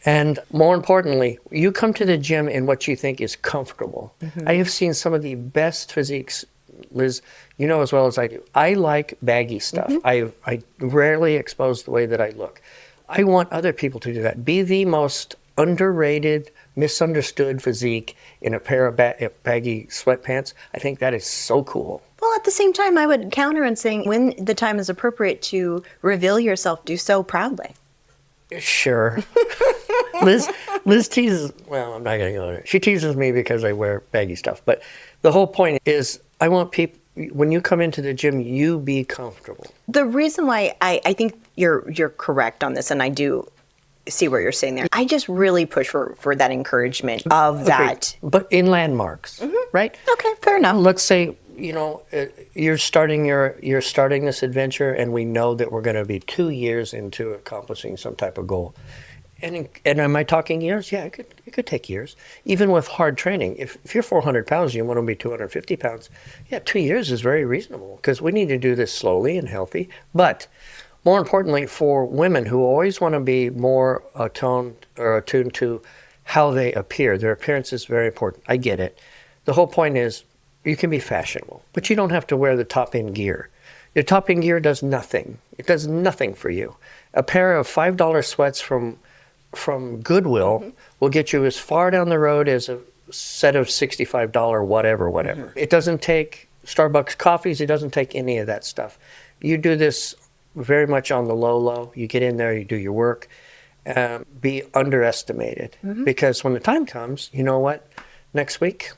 And more importantly, you come to the gym in what you think is comfortable. I have seen some of the best physiques, Liz, you know as well as I do. I like baggy stuff. I rarely expose the way that I look. I want other people to do that. Be the most underrated, misunderstood physique in a pair of baggy sweatpants. I think that is so cool. Well, at the same time, I would counter in saying when the time is appropriate to reveal yourself, do so proudly. Sure. Liz teases, well, I'm not going to go there. She teases me because I wear baggy stuff. But the whole point is, I want people, when you come into the gym, you be comfortable. The reason why I think you're correct on this, and I do see what you're saying there, I just really push for that encouragement of that. But in landmarks, right? Okay, fair enough. Let's say, you're starting this adventure, and we know that we're going to be 2 years into accomplishing some type of goal. And am I talking years? Yeah, it could take years. Even with hard training, if you're 400 pounds, you want to be 250 pounds. Yeah, 2 years is very reasonable, because we need to do this slowly and healthy. But more importantly, for women who always want to be more attuned to how they appear, their appearance is very important. I get it. The whole point is, you can be fashionable, but you don't have to wear the top-end gear. The top-end gear does nothing. It does nothing for you. A pair of $5 sweats from Goodwill will get you as far down the road as a set of $65 whatever. It doesn't take Starbucks coffees. It doesn't take any of that stuff. You do this very much on the low. You get in there, you do your work. Be underestimated, because when the time comes, you know what? Next week,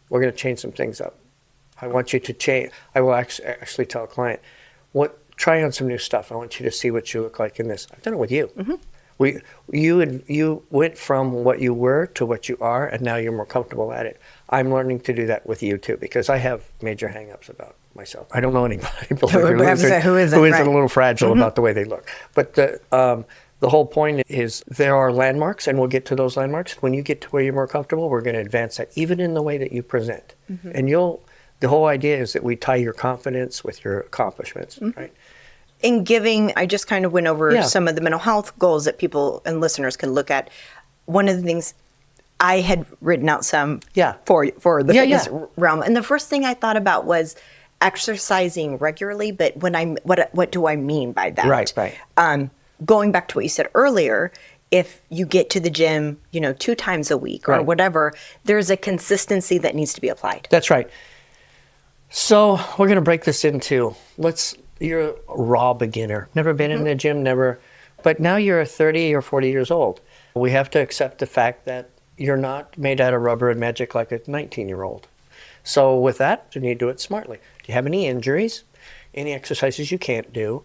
we're going to change some things up. I want you to change. I will actually tell a client, try on some new stuff. I want you to see what you look like in this. I've done it with you. You went from what you were to what you are, and now you're more comfortable at it. I'm learning to do that with you too, because I have major hang-ups about myself. I don't know anybody who isn't right. a little fragile about the way they look. But the whole point is there are landmarks, and we'll get to those landmarks. When you get to where you're more comfortable, we're going to advance that, even in the way that you present. And the whole idea is that we tie your confidence with your accomplishments, right? In giving, I just kind of went over some of the mental health goals that people and listeners can look at. One of the things I had written out some for the fitness realm, and the first thing I thought about was exercising regularly. But what do I mean by that? Right. Going back to what you said earlier, if you get to the gym, 2 times a week or whatever, there's a consistency that needs to be applied. That's right. So we're going to break this into, you're a raw beginner, never been in the gym, but now you're 30 or 40 years old. We have to accept the fact that you're not made out of rubber and magic like a 19-year-old. So with that, you need to do it smartly. Do you have any injuries? Any exercises you can't do?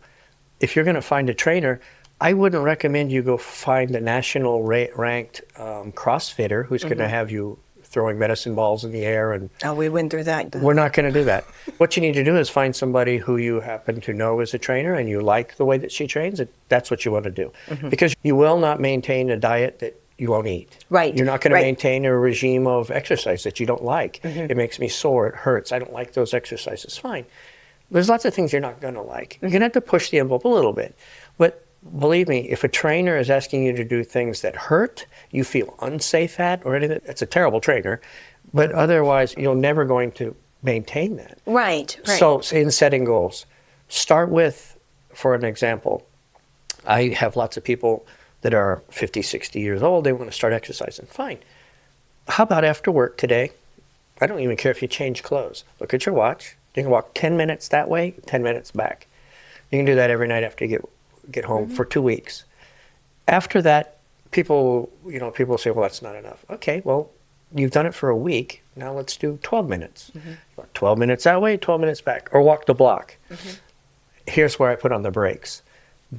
If you're going to find a trainer, I wouldn't recommend you go find a national ranked CrossFitter who's going to have you throwing medicine balls in the air. And we went through that. We're not going to do that. What you need to do is find somebody who you happen to know is a trainer and you like the way that she trains. That's what you want to do. Because you will not maintain a diet that you won't eat. Right. You're not going to maintain a regime of exercise that you don't like. It makes me sore. It hurts. I don't like those exercises. Fine. There's lots of things you're not going to like. You're going to have to push the envelope a little bit. But believe me, if a trainer is asking you to do things that hurt, you feel unsafe at, or anything, that's a terrible trainer. But otherwise, you're never going to maintain that. Right. So in setting goals, start with, for an example, I have lots of people that are 50, 60 years old. They want to start exercising. Fine. How about after work today? I don't even care if you change clothes. Look at your watch. You can walk 10 minutes that way, 10 minutes back. You can do that every night after you get home for 2 weeks. After that, people say, well, that's not enough. Okay, well, you've done it for a week. Now let's do 12 minutes. 12 minutes that way, 12 minutes back, or walk the block. Here's where I put on the brakes.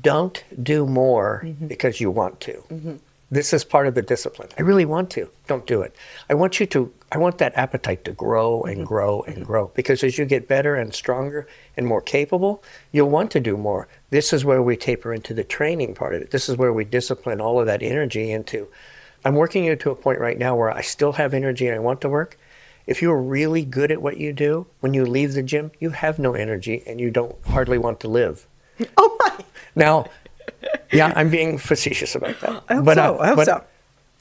Don't do more because you want to. This is part of the discipline. I really want to. Don't do it. I want that appetite to grow and grow and grow, because as you get better and stronger and more capable, you'll want to do more. This is where we taper into the training part of it. This is where we discipline all of that energy into. I'm working you to a point right now where I still have energy and I want to work. If you're really good at what you do, when you leave the gym, you have no energy and you don't hardly want to live. Oh my! Now, yeah, I'm being facetious about that. I hope so.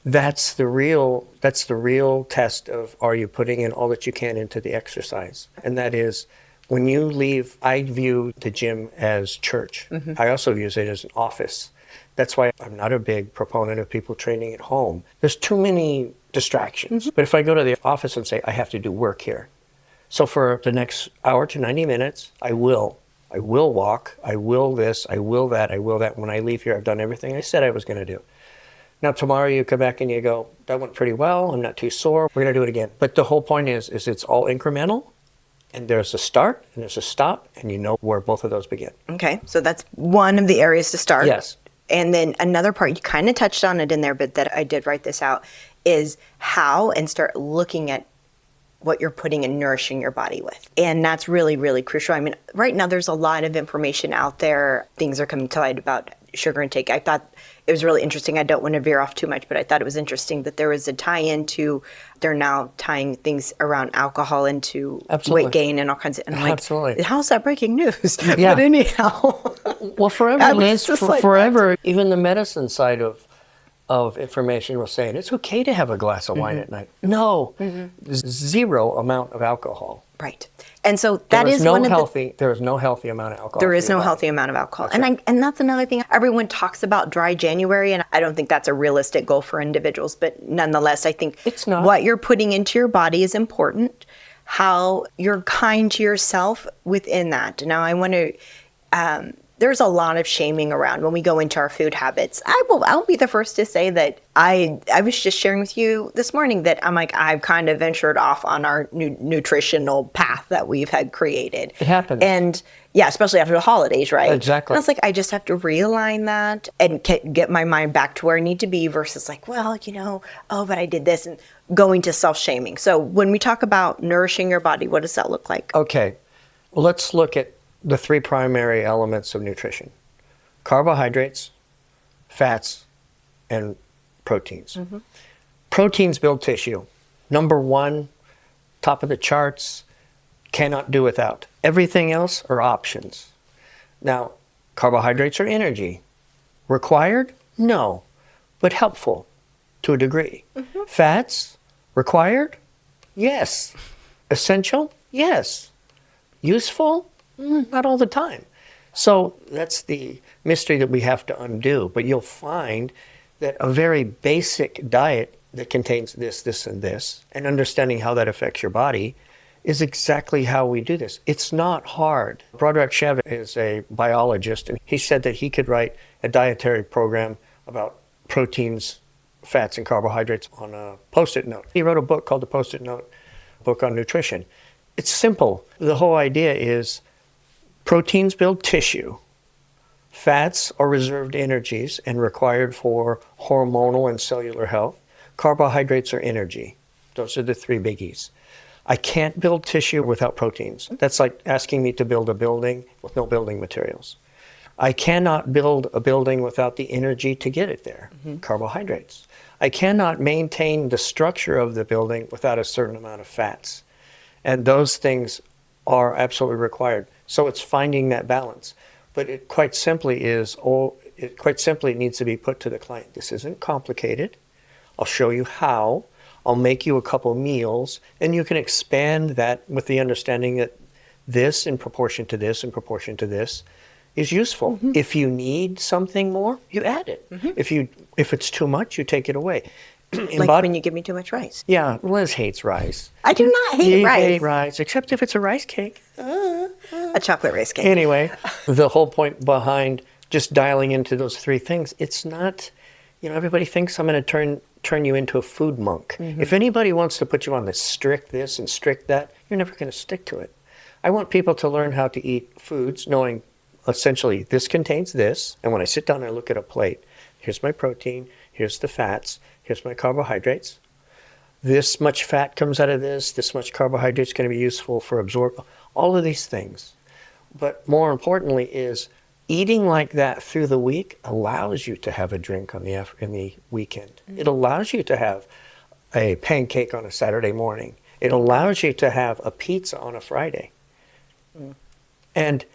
That's the real test of, are you putting in all that you can into the exercise? And that is, when you leave, I view the gym as church. I also use it as an office. That's why I'm not a big proponent of people training at home. There's too many distractions. But if I go to the office and say, I have to do work here. So for the next hour to 90 minutes, I will walk, I will this, I will that, I will that. When I leave here, I've done everything I said I was going to do. Now, tomorrow you come back and you go, that went pretty well, I'm not too sore, we're going to do it again. But the whole point is it's all incremental, and there's a start and there's a stop, and you know where both of those begin. Okay, so that's one of the areas to start. Yes. And then another part, you kind of touched on it in there, but that I did write this out, is how and start looking at what you're putting and nourishing your body with. And that's really, really crucial. I mean, right now there's a lot of information out there. Things are coming to light about sugar intake. I thought it was really interesting. I don't want to veer off too much, but I thought it was interesting that there was a tie-in to, they're now tying things around alcohol into weight gain and all kinds of, and I'm like, absolutely. How's that breaking news? Yeah. But anyhow. Well, forever, Liz, forever, even the medicine side of information was saying it's okay to have a glass of wine at night. No, zero amount of alcohol. Right. And so that is one of the... There is no healthy amount of alcohol. There is no healthy amount of alcohol. And that's another thing. Everyone talks about dry January, and I don't think that's a realistic goal for individuals. But nonetheless, I think it's not. What you're putting into your body is important. How you're kind to yourself within that. Now, I want to there's a lot of shaming around when we go into our food habits. I'll be the first to say that I was just sharing with you this morning that I'm like, I've kind of ventured off on our nutritional path that we've had created. It happens. And yeah, especially after the holidays, right? Exactly. And it's like, I just have to realign that and get my mind back to where I need to be versus like, well, oh, but I did this, and going to self-shaming. So when we talk about nourishing your body, what does that look like? Okay, well, let's look at the three primary elements of nutrition: carbohydrates, fats, and proteins. Mm-hmm. Proteins build tissue. Number one, top of the charts, cannot do without. Everything else are options. Now, carbohydrates are energy. Required? No, but helpful to a degree. Mm-hmm. Fats? Required? Yes. Essential? Yes. Useful? Not all the time. So that's the mystery that we have to undo. But you'll find that a very basic diet that contains this, this, and this, and understanding how that affects your body is exactly how we do this. It's not hard. Broderick Shev is a biologist, and he said that he could write a dietary program about proteins, fats, and carbohydrates on a Post-it note. He wrote a book called The Post-it Note, book on nutrition. It's simple. The whole idea is proteins build tissue. Fats are reserved energies and required for hormonal and cellular health. Carbohydrates are energy. Those are the three biggies. I can't build tissue without proteins. That's like asking me to build a building with no building materials. I cannot build a building without the energy to get it there, carbohydrates. I cannot maintain the structure of the building without a certain amount of fats. And those things are absolutely required. So it's finding that balance. But it quite simply needs to be put to the client. This isn't complicated. I'll show you how. I'll make you a couple meals, and you can expand that with the understanding that this in proportion to this in proportion to this is useful. Mm-hmm. If you need something more, you add it. Mm-hmm. If it's too much, you take it away. Like when you give me too much rice. Yeah, Liz hates rice. I do not hate rice. You hate rice, except if it's a rice cake. A chocolate rice cake. Anyway, the whole point behind just dialing into those three things, it's not, everybody thinks I'm going to turn you into a food monk. Mm-hmm. If anybody wants to put you on the strict this and strict that, you're never going to stick to it. I want people to learn how to eat foods knowing essentially this contains this, and when I sit down and I look at a plate, here's my protein, here's the fats, here's my carbohydrates. This much fat comes out of this much carbohydrate is going to be useful for absorb. All of these things. But more importantly is eating like that through the week allows you to have a drink in the weekend. Mm-hmm. It allows you to have a pancake on a Saturday morning. It allows you to have a pizza on a Friday. Mm. And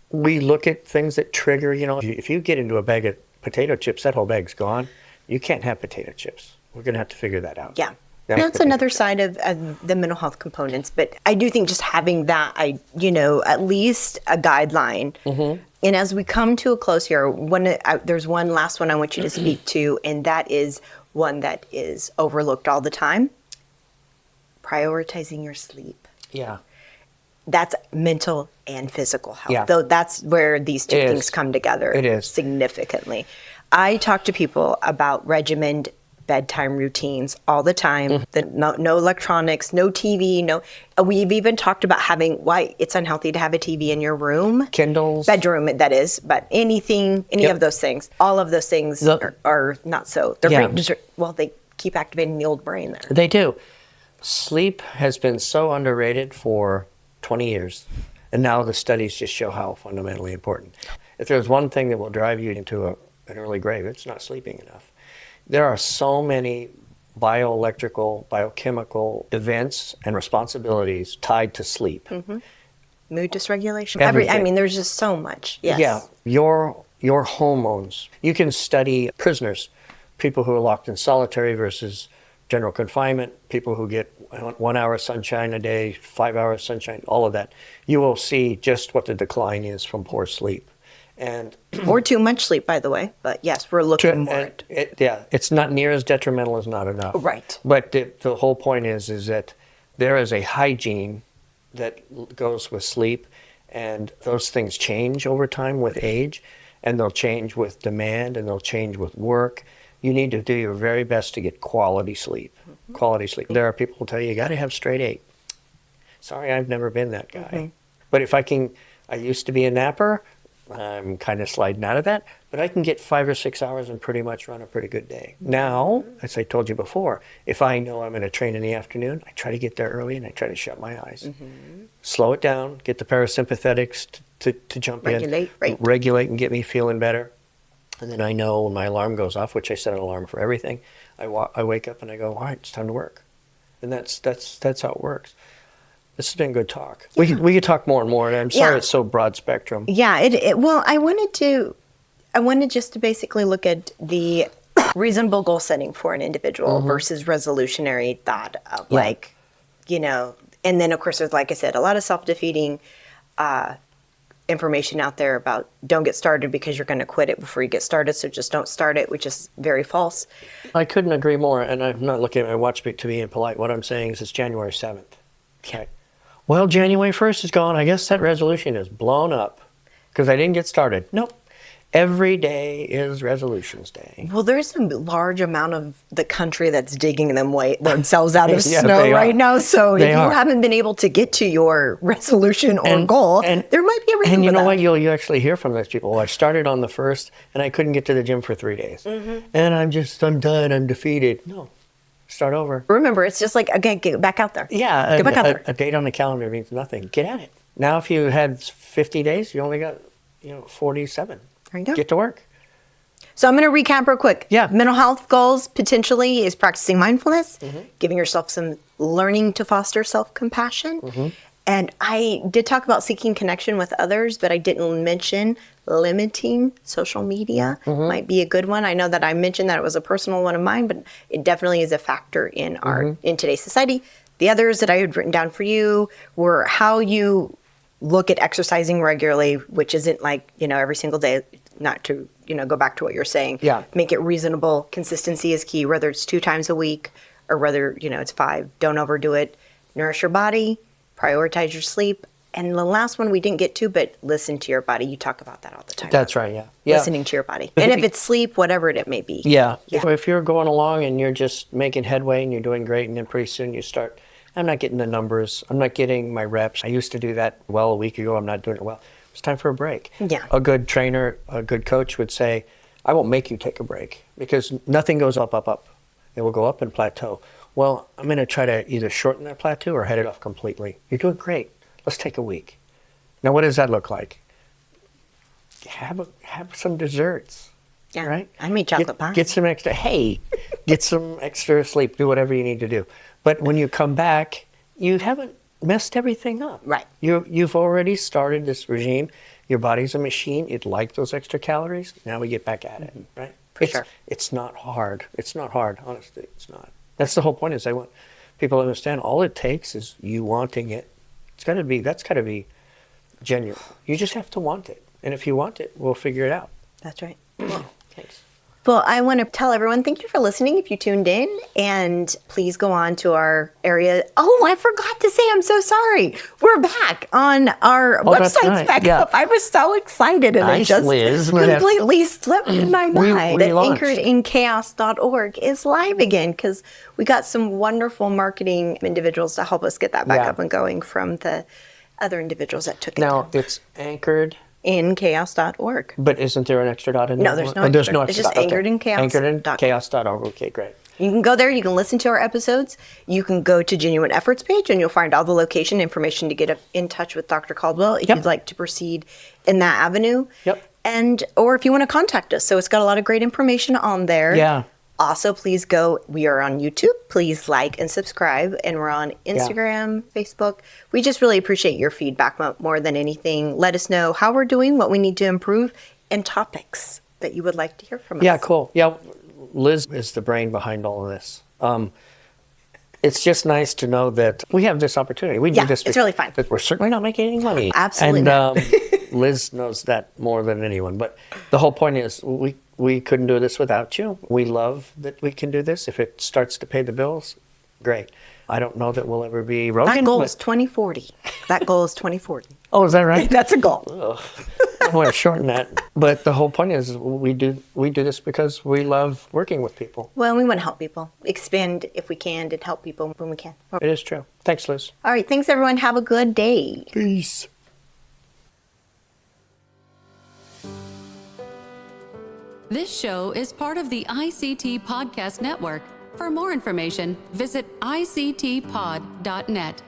we look at things that trigger, if you get into a bag of potato chips, that whole bag's gone. You can't have potato chips. We're going to have to figure that out. Yeah. That's another side of the mental health components. But I do think just having that, at least a guideline. Mm-hmm. And as we come to a close here, there's one last one I want you to speak to, and that is one that is overlooked all the time. Prioritizing your sleep. Yeah. That's mental and physical health. Yeah. Though that's where these two things come together. It is. Significantly. I talk to people about regimented bedtime routines all the time. No electronics, no TV, we've even talked about why it's unhealthy to have a TV in your room. Kindles. Bedroom, that is, but any of those things. All of those things are not so. They're great. Well, they keep activating the old brain there. They do. Sleep has been so underrated for 20 years, and now the studies just show how fundamentally important. If there's one thing that will drive you into an early grave, it's not sleeping enough. There are so many bioelectrical, biochemical events and responsibilities tied to sleep. Mm-hmm. Mood dysregulation. There's just so much. Yes. Yeah. Your hormones. You can study prisoners, people who are locked in solitary versus general confinement, people who get 1 hour sunshine a day, 5 hours sunshine, all of that. You will see just what the decline is from poor sleep. Or too much sleep, by the way. But yes, we're looking more. It's not near as detrimental as not enough. Right. But the whole point is that there is a hygiene that goes with sleep, And those things change over time with age, and they'll change with demand, and they'll change with work. You need to do your very best to get quality sleep. Quality sleep. There are people who tell you got to have straight 8. Sorry, I've never been that guy. But if I used to be a napper. I'm kind of sliding out of that, but I can get 5 or 6 hours and pretty much run a pretty good day. Now, as I told you before, if I know I'm going to train in the afternoon, I try to get there early and I try to shut my eyes. Slow it down, get the parasympathetics to jump in, regulate and get me feeling better. And then I know when my alarm goes off, which I set an alarm for everything, I wake up and I go, all right, it's time to work. And that's how it works. This has been good talk. We could talk more and more, and I'm sorry it's so broad spectrum. Yeah, well, I wanted just to basically look at the reasonable goal setting for an individual versus resolutionary thought of and then of course there's, like I said, a lot of self-defeating information out there about don't get started because you're going to quit it before you get started, so just don't start it, which is very false. I couldn't agree more, and I'm not looking at my watch to be impolite. What I'm saying is it's January 7th. Okay. Well, January 1st is gone. I guess that resolution is blown up because I didn't get started. Nope. Every day is Resolutions Day. Well, there's a large amount of the country that's digging themselves out of snow right now. So if you haven't been able to get to your resolution or goal, there might be a reason. And you know what? You actually hear from those people. Well, I started on the 1st and I couldn't get to the gym for 3 days. And I'm done. I'm defeated. No. Start over. Remember, it's just like, again, get back out there. Yeah. Get back out there. A date on the calendar means nothing. Get at it. Now, if you had 50 days, you only got 47. There you go. Get to work. So I'm going to recap real quick. Yeah. Mental health goals potentially is practicing mindfulness, giving yourself some learning to foster self-compassion. And I did talk about seeking connection with others, but I didn't mention limiting social media might be a good one. I know that I mentioned that it was a personal one of mine, but it definitely is a factor in in today's society. The others that I had written down for you were how you look at exercising regularly, which isn't like, every single day, not to, go back to what you're saying. Yeah. Make it reasonable. Consistency is key, whether it's 2 times a week or whether, it's 5. Don't overdo it. Nourish your body, prioritize your sleep. And the last one we didn't get to, but listen to your body. You talk about that all the time. That's right, yeah. Listening to your body. And if it's sleep, whatever it may be. Yeah. If you're going along and you're just making headway and you're doing great, and then pretty soon you start, I'm not getting the numbers. I'm not getting my reps. I used to do that a week ago. I'm not doing it well. It's time for a break. Yeah. A good trainer, a good coach would say, I won't make you take a break because nothing goes up. It will go up and plateau. Well, I'm going to try to either shorten that plateau or head it off completely. You're doing great. Let's take a week. Now, what does that look like? Have some desserts. Yeah. Right? I made chocolate pie. Get some extra. Get some extra sleep. Do whatever you need to do. But when you come back, you haven't messed everything up. Right. You've already started this regime. Your body's a machine. It liked those extra calories. Now we get back at it. Right? For sure. It's not hard. It's not hard. Honestly, it's not. That's the whole point. Is I want people to understand. All it takes is you wanting it. That's got to be genuine. You just have to want it. And if you want it, we'll figure it out. That's right. Thanks. Well, I want to tell everyone, thank you for listening if you tuned in. And please go on to our area. Oh, I forgot to say, I'm so sorry. We're back on our website's back up. I was so excited. And it just completely slipped in my mind that anchoredinchaos.org is live again because we got some wonderful marketing individuals to help us get that back up and going from the other individuals that took it. Now, it's anchored in chaos.org. But isn't there an extra dot in there? No, there's no extra. There's no extra. It's just dot. anchored in chaos. Anchored in chaos.org. Okay, great. You can go there. You can listen to our episodes. You can go to Genuine Efforts page, and you'll find all the location information to get in touch with Dr. Caldwell if you'd like to proceed in that avenue. Or if you want to contact us. So it's got a lot of great information on there. Yeah. Also, please go. We are on YouTube. Please like and subscribe. And we're on Instagram, Facebook. We just really appreciate your feedback more than anything. Let us know how we're doing, what we need to improve, and topics that you would like to hear from us. Yeah, cool. Yeah, Liz is the brain behind all of this. It's just nice to know that we have this opportunity. We do this. It's really fun. But we're certainly not making any money. Absolutely And Liz knows that more than anyone. But the whole point is we couldn't do this without you. We love that we can do this. If it starts to pay the bills, great. I don't know that we'll ever be Rogan. That goal but- is 2040. That goal is 2040. Oh, is that right? That's a goal. I want to shorten that. But the whole point is we do this because we love working with people. Well, we want to help people. Expand if we can and help people when we can. It is true. Thanks, Liz. All right. Thanks, everyone. Have a good day. Peace. This show is part of the ICT Podcast Network. For more information, visit ictpod.net.